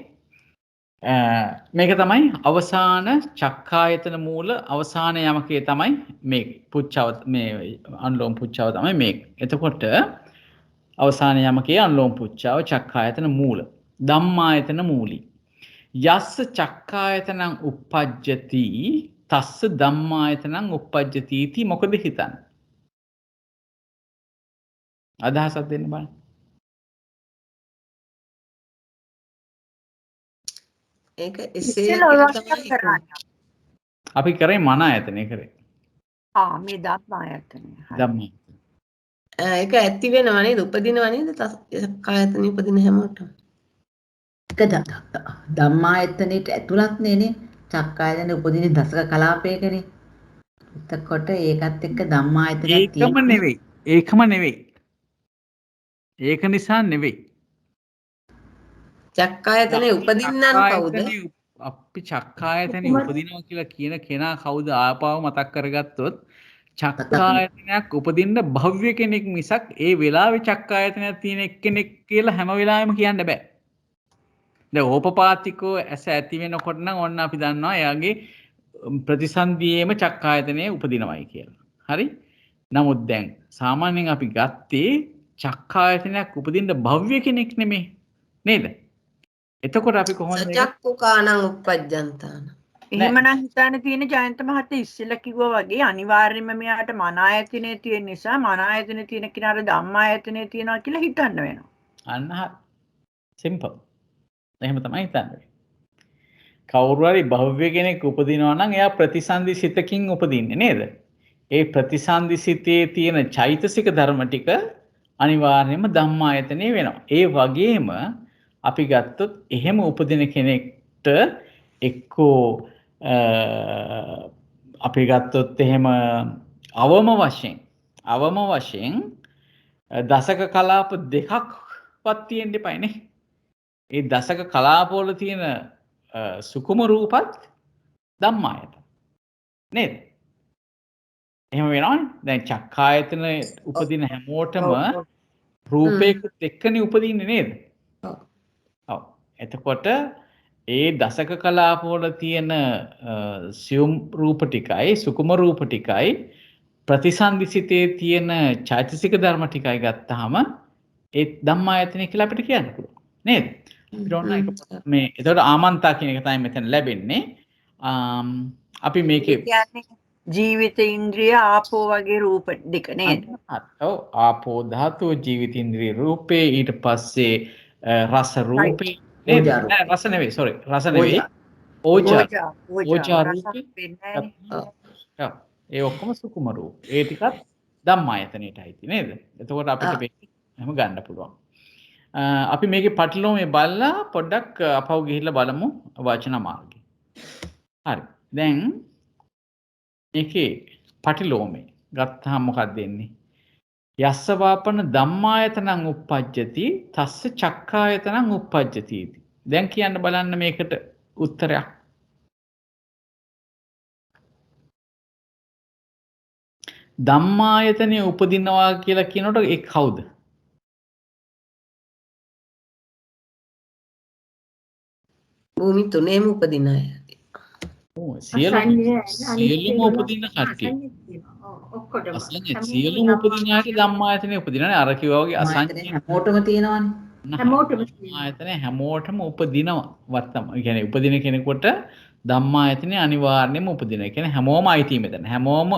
මේක තමයි අවසාන චක්කායතන මූල අවසාන යමකේ තමයි මේ පුච්චව මේ අනුලෝම පුච්චව තමයි මේක. එතකොට අවසාන යමකේ අනුලෝම පුච්චව චක්කායතන මූල ධම්මායතන මූලී යස්ස චක්කායතනං උප්පජ්ජති තස්ස ධම්මායතනං උප්පජ්ජති इति මොකද හිතන්නේ? අදහසක් දෙන්න බලන්න. ඒක එසේ කියලා තමයි කරන්නේ. අපි කරේ මන ආයතනය කරේ. මේ ධම්මායතනය. ධම්ම. ඒක ඇති වෙනව නේද? උපදිනව නේද? චක්කායතනෙ උපදින හැමෝටම. එක ධම්මායතනෙට ඇතුළත් නේ චක්කායතන උපදින දසක කලාපයකනේ. එතකොට ඒකත් එක්ක ධම්මායතනයක් ඒකම නෙවෙයි. ඒක නිසා නෙවෙයි. චක්කායතනෙ උපදින්නන් කවුද? අපි චක්කායතනෙ උපදිනවා කියලා කියන කෙනා කවුද ආපහු මතක් කරගත්තොත් චක්කායතනයක් උපදින්න භව්‍ය කෙනෙක් මිසක් ඒ වෙලාවේ චක්කායතනයක් තියෙන එක්කෙනෙක් කියලා හැම වෙලාවෙම කියන්න බෑ. දැන් ඕපපාතිකෝ ඇස ඇති වෙනකොට නම් ඔන්න අපි දන්නවා එයාගේ ප්‍රතිසන්දියේම චක්කායතනය උපදිනවයි කියලා. හරි? නමුත් දැන් සාමාන්‍යයෙන් අපි ගත්තේ චක්කායතනයක් උපදින්න භව්‍ය කෙනෙක් නෙමෙයි. නේද? එතකොට අපි කොහොමද චක්කු කාණං උප්පජ්ජන්තාන. එහෙමනම් හිතන්න තියෙන ජයන්ත මහත්තයා ඉස්සෙල්ලා කිව්වා වගේ අනිවාර්යයෙන්ම මෙයාට මන ආයතනයේ තියෙන නිසා මන ආයතනයේ තියෙන කෙනාට ධම්ම ආයතනයේ තියෙනවා කියලා හිතන්න වෙනවා. අන්න හරි. සිම්පල්. එහෙම තමයි හිතන්නේ. කවුරු හරි භව්‍ය කෙනෙක් උපදිනවා නම් එයා ප්‍රතිසන්දි සිතකින් උපදින්නේ නේද? ඒ ප්‍රතිසන්දි සිතේ තියෙන චෛතසික ධර්ම ටික අනිවාර්යයෙන්ම ධම්මායතනෙ වෙනවා. ඒ වගේම අපි ගත්තොත් එහෙම උපදින කෙනෙක්ට එක්කෝ අපි ගත්තොත් එහෙම අවම වශයෙන් දසක කලාප දෙකක්වත් තියෙන්න එපානේ. ඒ දසක කලාපවල තියෙන සුකුම රූපත් ධම්මායතන නේද? එහෙම වෙනවනේ. දැන් චක්කායතන උපදින හැමෝටම රූපයකට එක්කනේ උපදින්නේ නේද? ඔව්. එතකොට ඒ දසක කලාපවල තියෙන සියුම් රූප ටිකයි සුකුම රූප ටිකයි ප්‍රතිසන්දිසිතේ තියෙන චෛතසික ධර්ම ටිකයි ගත්තාම ඒ ධම්මායතන කියලා අපිට කියන්න පුළුවන් නේද? මේ එතකොට ආමන්තා කියන එක තමයි මෙතන ලැබෙන්නේ. අපි මේකේ ජීවිත ඉන්ද්‍රිය ආපෝ වගේ රූප දෙක නේද? ඔව් ආපෝ ධාතුව ජීවිත ඉන්ද්‍රිය රූපේ ඊට පස්සේ රස රූපේ නේද? නෑ රස නෙවෙයි රස නෙවෙයි. ඕජා රූපේ. ඒ ඔක්කොම සුකුම රූප. ඒ ටිකත් ධම්මායතනෙට අයිති නේද? එතකොට අපිට මේක එහෙම ගන්න පුළුවන්. අපි මේකේ පටලෝමේ බලලා පොඩ්ඩක් අපව ගිහිල්ලා බලමු වචන මාර්ගය. හරි. දැන් මේකේ පටිලෝමේ ගත්තාම මොකක්ද වෙන්නේ? යස්ස වාපන ධම්මායතනං උප්පජ්ජති තස්ස චක්කායතනං උප්පජ්ජති. දැන් කියන්න බලන්න මේකට උත්තරයක්. ධම්මායතනෙ උපදිනවා කියලා කියනකොට ඒ කවුද? භූමි තුනේම උපදින අය. සියලුම උපදින කට්ටිය. ඔක්කොටම සියලුම උපදින අයට ධම්මායතනෙ උපදිනනේ. අර කිව්වා වගේ අසංඛ්‍ය හැමෝටම තියෙනවනේ. හැමෝටම උපදිනවා. වත්තම. ඒ කියන්නේ උපදින කෙනෙකුට ධම්මායතනෙ අනිවාර්යයෙන්ම උපදිනවා. ඒ කියන්නේ හැමෝම අයිති මෙතන. හැමෝම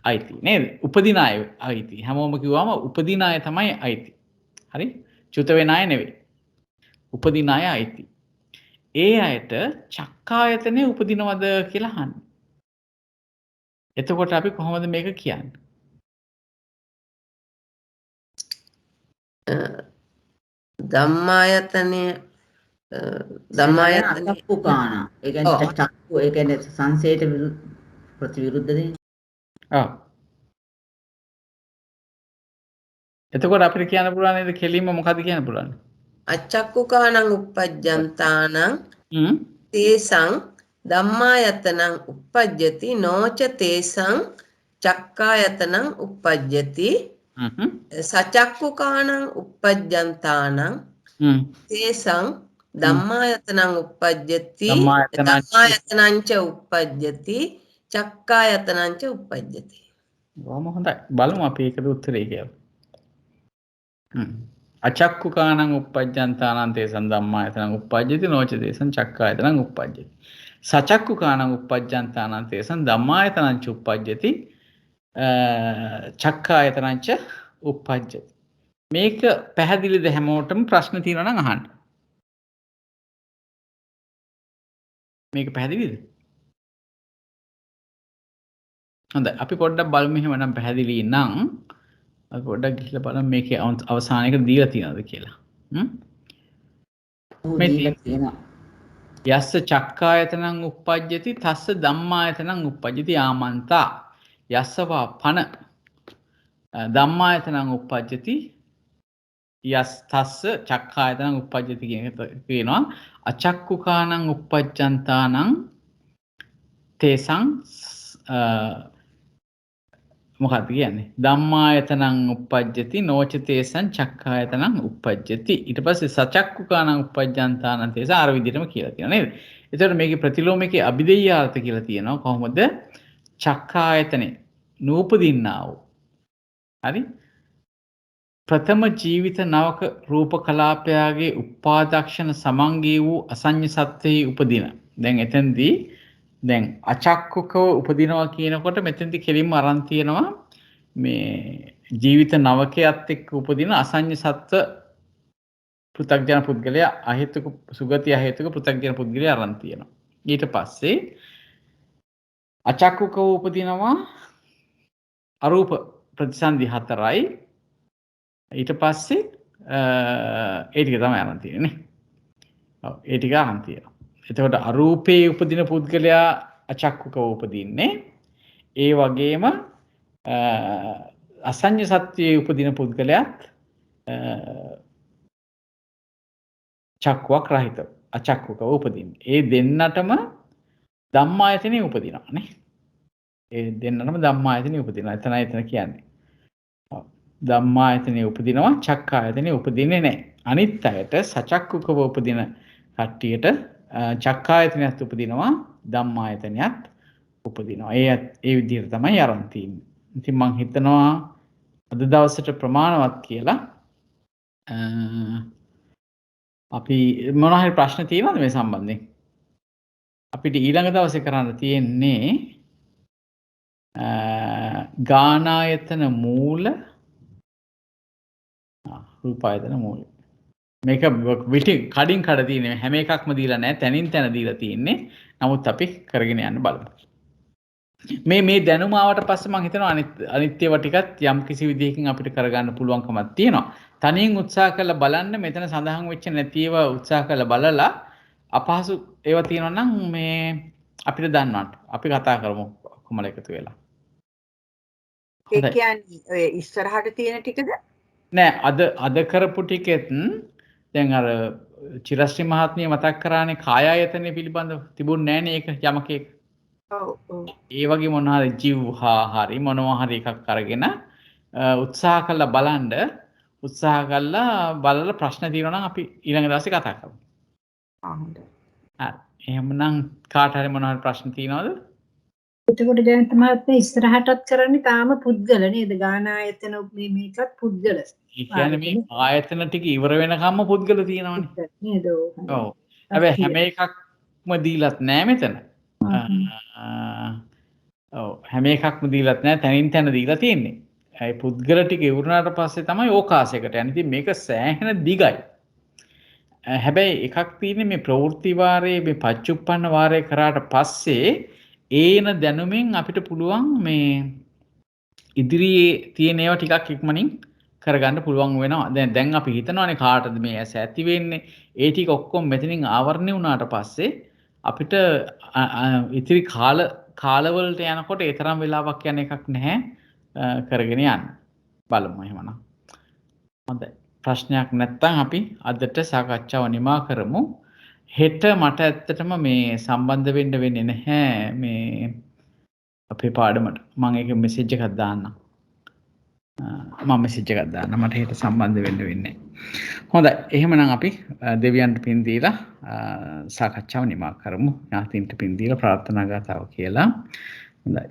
අයිති නේද? උපදින අය අයිති. හැමෝම කිව්වම උපදින අය තමයි අයිති. හරි? චුත වෙන අය නෙවෙයි. උපදින අය අයිති. ඒ අයට චක්කායතනෙ උපදිනවද කියලා අහන්නේ. එතකොට අපි කොහොමද මේක කියන්නේ? ධම්මායතනය චක්කු කාණ. ඒ කියන්නේ චක්කු ඒ කියන්නේ සංසේත ප්‍රතිවිරුද්ධ දෙන්නේ. ඔව්. එතකොට අපිට කියන්න පුළුවන් නේද කෙලින්ම මොකද්ද කියන්න පුළුවන්? අච්චක්කුකානං uppajjantāනං හ්ම්. තේසං ධම්මායතනං uppajjati නොච තේසං චක්කායතනං uppajjati හ්ම්. සචක්කුකානං uppajjantāනං හ්ම්. තේසං ධම්මායතනං uppajjati ධම්මායතනං ධම්මායතනං ච uppajjati චක්කායතනං ච uppajjati. බොහොම හොඳයි. බලමු අපි ඒකට උත්තරේ කියලා. අචක්කුකානං uppajjantāනං තේසං ධම්මායතනං uppajjati නොච තේසං චක්කායතනං uppajjati. සචක්කුකානං uppajjantāනං තේසං ධම්මායතනං ච uppajjati චක්කායතනං ච uppajjati. මේක පැහැදිලිද හැමෝටම? ප්‍රශ්න තියෙනවා නම් අහන්න. මේක පැහැදිලිද? හොඳයි. අපි පොඩ්ඩක් බලමු එහෙමනම් පැහැදිලි නම් අපි පොඩ්ඩක් ගිහලා බලමු මේකේ අවසානයේකට දීලා තියෙනවද කියලා. මේ දීලා තියෙනවා. යස්ස චක්කායතනං uppajjati තස්ස ධම්මායතනං uppajjati ආමන්තා. යස්සවා පන ධම්මායතනං uppajjati යස් තස්ස චක්කායතනං uppajjati කියනවා. අචක්කුකානං uppajjantāනං තේසං මොකක්ද කියන්නේ? ධම්මායතනං uppajjati නොච තේසං චක්කායතනං uppajjati. ඊට පස්සේ සචක්කුකානං uppajjantāනං තේසං අර විදිහටම කියලා තියෙනවා නේද? එතකොට මේකේ ප්‍රතිලෝමකේ අභිදෙය්‍යාර්ථ කියලා තියෙනවා. කොහොමද? චක්කායතනේ නූපදින්නා වූ. හරි? ප්‍රථම ජීවිත නවක රූප කලාපයාගේ උපාදක්ෂණ සමංගී වූ අසඤ්ඤ සත්‍යෙහි උපදින. දැන් එතෙන්දී දැන් අචක්කුකව උපදිනවා කියනකොට මෙතෙන්දී කෙලින්ම අරන් තියෙනවා මේ ජීවිත නවකයත් එක්ක උපදින අසඤ්ඤ සත්ත්ව පෘථග්ජන පුද්ගලයා අහේතුක සුගති අහේතුක පෘථග්ජන පුද්ගලයා අරන් තියෙනවා. ඊට පස්සේ අචක්කුකව උපදිනවා අරූප ප්‍රතිසන්දි 4යි. ඊට පස්සේ ඒ ටික තමයි අරන් තියෙන්නේ. ඔව් ඒ ටික අරන් තියෙනවා. එතකොට අරූපේ උපදින පුද්ගලයා අචක්කුකව උපදින්නේ. ඒ වගේම අසඤ්ඤ සත්‍යයේ උපදින පුද්ගලයාත් චක්කුවක් රහිත අචක්කුකව උපදින්නේ. ඒ දෙන්නටම ධම්මායතනෙ උපදිනවා නේ. ඒ දෙන්නටම ධම්මායතනෙ උපදිනවා. එතන කියන්නේ. ධම්මායතනෙ උපදිනවා චක්කායතනෙ උපදින්නේ නැහැ. අනිත් අයට සචක්කුකව උපදින කට්ටියට චක්කායතනයත් උපදිනවා ධම්මායතනයත් උපදිනවා. ඒ විදිහට තමයි අරන් තියෙන්නේ. ඉතින් මම හිතනවා අද දවසට ප්‍රමාණවත් කියලා. අපි මොනවා හරි ප්‍රශ්න තියෙනවද මේ සම්බන්ධයෙන්? අපිට ඊළඟ දවසේ කරන්න තියෙන්නේ ගානායතන මූල රූපායතන මූල. මේක විටි කඩින් කඩ තියෙන්නේ හැම එකක්ම දීලා නැහැ, තැනින් තැන දීලා තියෙන්නේ. නමුත් අපි කරගෙන යන්න බලමු. මේ දැනුම ආවට පස්සේ මම හිතනවා අනිත්‍යව ටිකත් යම් කිසි විදිහකින් අපිට කරගන්න පුළුවන්කමක් තියෙනවා. තනියෙන් උත්සාහ කරලා බලන්න මෙතන සඳහන් වෙච්ච නැතිව උත්සාහ කරලා බලලා අපහසු ඒවා තියෙනවා නම් මේ අපිට දන්නවට අපි කතා කරමු කොමල එකතු වෙලා. ඒ කියන්නේ ඔය ඉස්සරහට තියෙන ටිකද? නෑ අද කරපු ටිකෙත් දැන් අර චිරශ්‍රී මහත්මිය මතක් කරානේ කායායතනෙ පිළිබඳව තිබුණේ නෑනේ ඒක යමකේ. ඔව් ඔව්. ඒ වගේ මොනවා හරි ජීවහා හරි මොනවා හරි එකක් අරගෙන උත්සාහ කරලා බලන්න උත්සාහ කරලා බලලා ප්‍රශ්න තියෙනවා නම් අපි ඊළඟ දවසේ කතා කරමු. හොඳයි. හරි. එහෙමනම් කාට හරි මොනවා හරි ප්‍රශ්න තියෙනවද? එතකොට ජයන්ත මහත්මයා ඉස්සරහටත් කරන්නේ තාම පුද්ගල නේද? ගානායතන මේකත් පුද්ගල. ඒ කියන්නේ මේ ආයතන ටික ඉවර වෙනකම්ම පුද්ගල තියෙනවනේ. නේද? ඔව්. හැබැයි හැම එකක්ම දීලත් නෑ මෙතන. ඔව් හැම එකක්ම දීලත් නෑ, තනින් තන දීලා තියෙන්නේ. ඒ පුද්ගල ටික ඉවරනාට පස්සේ තමයි ඕකාසයකට යන්නේ. ඉතින් මේක සෑහෙන දිගයි. හැබැයි එකක් තියෙන්නේ මේ ප්‍රවෘත්ති වාරයේ මේ පච්චුප්පන්න වාරය කරාට පස්සේ ඒන දැනුමින් අපිට පුළුවන් මේ ඉදිරියේ තියෙන ඒවා ටිකක් ඉක්මනින් කරගන්න පුළුවන් වෙනවා. දැන් අපි හිතනවානේ කාටද මේ ඇස ඇති වෙන්නේ? ඒ ටික ඔක්කොම මෙතනින් ආවරණය වුණාට පස්සේ අපිට ඉතිරි කාලවලට යනකොට ඒ තරම් වෙලාවක් යන එකක් නැහැ කරගෙන යන්න. බලමු එහෙමනම්. හොඳයි. ප්‍රශ්නයක් නැත්නම් අපි අදට සාකච්ඡාව නිමා කරමු. හෙට මට ඇත්තටම මේ සම්බන්ධ වෙන්න වෙන්නේ නැහැ මේ අපේ පාඩමට. මම ඒක මෙසේජ් එකක් දාන්නම්. මම මෙසේජ් එකක් දාන්නම්. මට හෙට සම්බන්ධ වෙන්න වෙන්නේ නැහැ. හොඳයි. එහෙමනම් අපි දෙවියන්ට පින් දීලා සාකච්ඡාව නිමා කරමු. ඥාතින්ට පින් දීලා ප්‍රාර්ථනා ගාතාව කියලා. හොඳයි.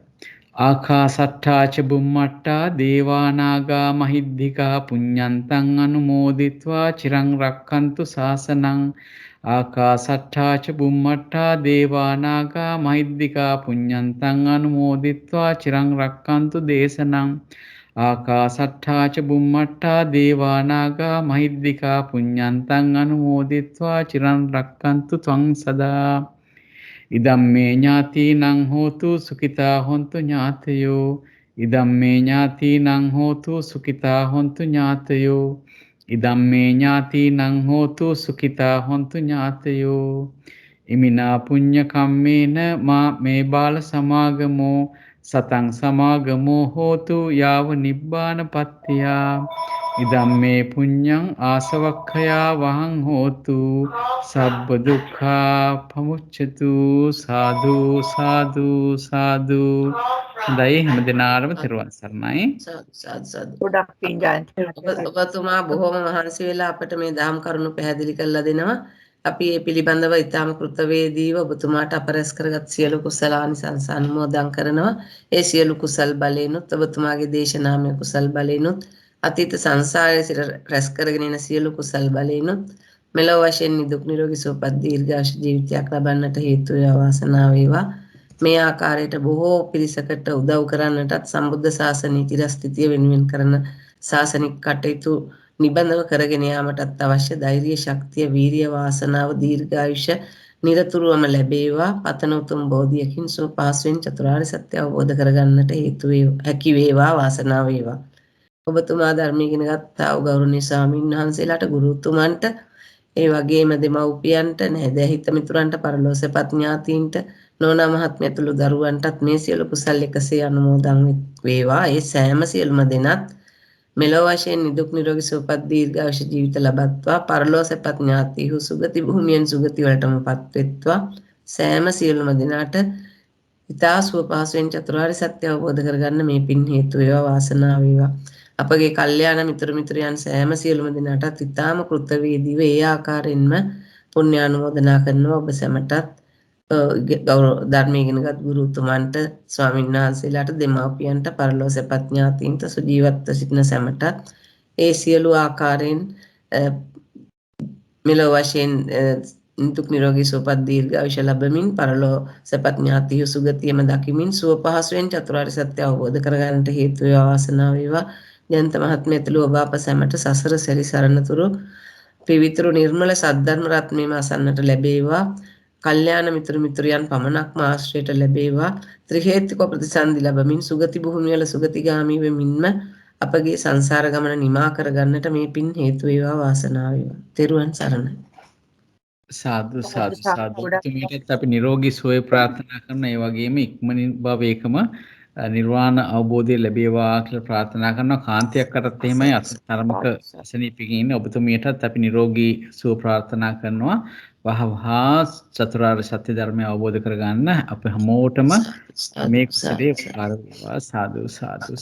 ආකාසට්ඨා ච බුම්මට්ඨා දේවානාගා මහිද්దికා පුඤ්ඤන්තං අනුමෝදිත්වා චිරං රක්ඛන්තු ශාසනං ආකාසට්ඨා ච බුම්මට්ඨා දේවානාගා මහිද්దికා පුඤ්ඤන්තං අනුමෝදිත්වා චිරං රක්ඛන්තු දේශනං ආකාසට්ඨා ච බුම්මට්ඨා දේවානාගා මහිද්దికා පුඤ්ඤන්තං අනුමෝදිත්වා චිරං රක්ඛන්තු ත්වං සදා ඉදම්මේ ඥාතිනං හෝතු සුඛිතා හොන්තු ඥාතයෝ ඉදම්මේ ඥාතිනං හෝතු සුඛිතා හොන්තු ඥාතයෝ ඉදම්මේ ඥාතිනං හෝතු සුඛිතා හොන්තු ඥාතයෝ ඉමිනා පුඤ්ඤ කම්මේන මා මේ බාල සමාගමෝ සතං සමාගමෝ හෝතු යාව නිබ්බාන පත්තියා ඉදම්මේ පුඤ්ඤං ආසවක්ඛයා වහං හෝතු සබ්බ දුක්ඛා පමුච්ඡතු සාදු සාදු සාදු. හොඳයි හැමදෙනාටම තෙරුවන් සරණයි. සාදු සාදු. ගොඩක් පින් ජයන්ත. ඔබතුමා බොහොම මහන්සි වෙලා අපිට මේ දහම් කරුණු පැහැදිලි කරලා දෙනවා. අපි මේ පිළිබඳව ඊටාම කෘතවේදීව ඔබතුමාට අපරස් කරගත් සියලු කුසලානිසංස අනුමෝදන් කරනවා. ඒ සියලු කුසල් බලෙනුත් ඔබතුමාගේ දේශනාමය කුසල් බලෙනුත් අතීත සංසාරයේ සිට රැස් කරගෙන එන සියලු කුසල් බලෙනුත් මෙලොව වශයෙන් නිදුක් නිරෝගී සුවපත් දීර්ඝාෂ ජීවිතයක් ලබන්නට හේතු වේවා වාසනාව වේවා. මේ ආකාරයට බොහෝ පිරිසකට උදව් කරන්නටත් සම්බුද්ධ ශාසනය චිරස්ථිතිය වෙනුවෙන් කරන ශාසනික කටයුතු නිබඳව කරගෙන යාමටත් අවශ්‍ය ධෛර්ය ශක්තිය වීරිය වාසනාව දීර්ඝායුෂ නිරතුරුවම ලැබේවා. පතන උතුම් බෝධියකින් සුව පහසුවෙන් චතුරාර්ය සත්‍ය අවබෝධ කරගන්නට හේතු හැකි වේවා වාසනාව වේවා. ඔබතුමා ධර්ම ඉගෙන ගත්තා වූ ගෞරවනීය ස්වාමීන් වහන්සේලාට ගුරුතුමන්ට ඒ වගේම දෙමව්පියන්ට නැදැ හිත මිතුරන්ට පරලෝසපත් ඥාතීන්ට නෝනා මහත්මිය ඇතුළු දරුවන්ටත් මේ සියලු කුසල් එකසේ අනුමෝදන් වේවා. ඒ සෑම සියලුම දෙනත් මෙලොව වශයෙන් නිදුක් නිරෝගී සුවපත් දීර්ඝායුෂ ජීවිත ලබත්වා පරලෝසපත් ඥාතීහු සුගති භූමියෙන් සුගති වලටමපත් වෙත්වා. සෑම සියලුම දෙනාට ඊතා සුව පහසුවෙන් චතුරාර්ය සත්‍ය අවබෝධ කරගන්න මේ පින් හේතු වේවා වාසනාව වේවා. අපගේ කල්යාණ මිතුරු මිතුරියන් සෑම සියලුම දෙනාටත් ඊතාම කෘතවේදීව ඒ ආකාරයෙන්ම පුණ්‍යානුමෝදනා කරනවා. ඔබ සැමටත් ධර්ම ඉගෙනගත් ගුරුතුමන්ට ස්වාමීන් වහන්සේලාට දෙමාපියන්ට පරලෝසපත් ඥාතීන්ට සුජීවත්ව සිටින සැමටත් ඒ සියලු ආකාරයෙන් මෙලොව වශයෙන් නිදුක් නිරෝගී සුවපත් දීර්ඝායුෂ ලැබමින් පරලෝසපත් ඥාතීහු සුගතියම දකිමින් සුව පහසුවෙන් චතුරාර්ය සත්‍ය අවබෝධ කරගන්නට හේතු වේවා වාසනාව වේවා. ජයන්ත මහත්මිය ඇතුළු ඔබ අප සැමට සසර සැරිසරනතුරු පිවිතුරු නිර්මල සද්ධර්ම රත්නයම අසන්නට ලැබේවා. කල්යාණ මිතුරු මිතුරියන් පමණක්ම ආශ්‍රයයට ලැබේවා. ත්‍රි හේතුක ප්‍රතිසන්දි ලැබමින් සුගති භූමිය වල සුගතිගාමී වෙමින්ම අපගේ සංසාර ගමන නිමා කරගන්නට මේ පින් හේතු වේවා වාසනාව වේවා. තෙරුවන් සරණයි. සාදු සාදු සාදු. තුමීටත් අපි නිරෝගී සුවය ප්‍රාර්ථනා කරන ඒ වගේම ඉක්මනින් භවයකම නිර්වාණ අවබෝධය ලැබේවා කියලා ප්‍රාර්ථනා කරනවා. කාන්තියක්කටත් එහෙමයි අතරමක අසනීපකින් ඉන්න ඔබතුමියටත් අපි නිරෝගී සුව ප්‍රාර්ථනා කරනවා. වහවහා චතුරාර්ය සත්‍ය ධර්මය අවබෝධ කරගන්න අප හැමෝටම මේ කුසලයේ උපකාර වේවා. සාදු සාදු.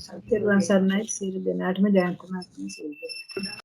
සත්‍යවන් සර්ණයි සියලු දෙනාටම ජයන්ත මහත්මිය සියලු දෙනාට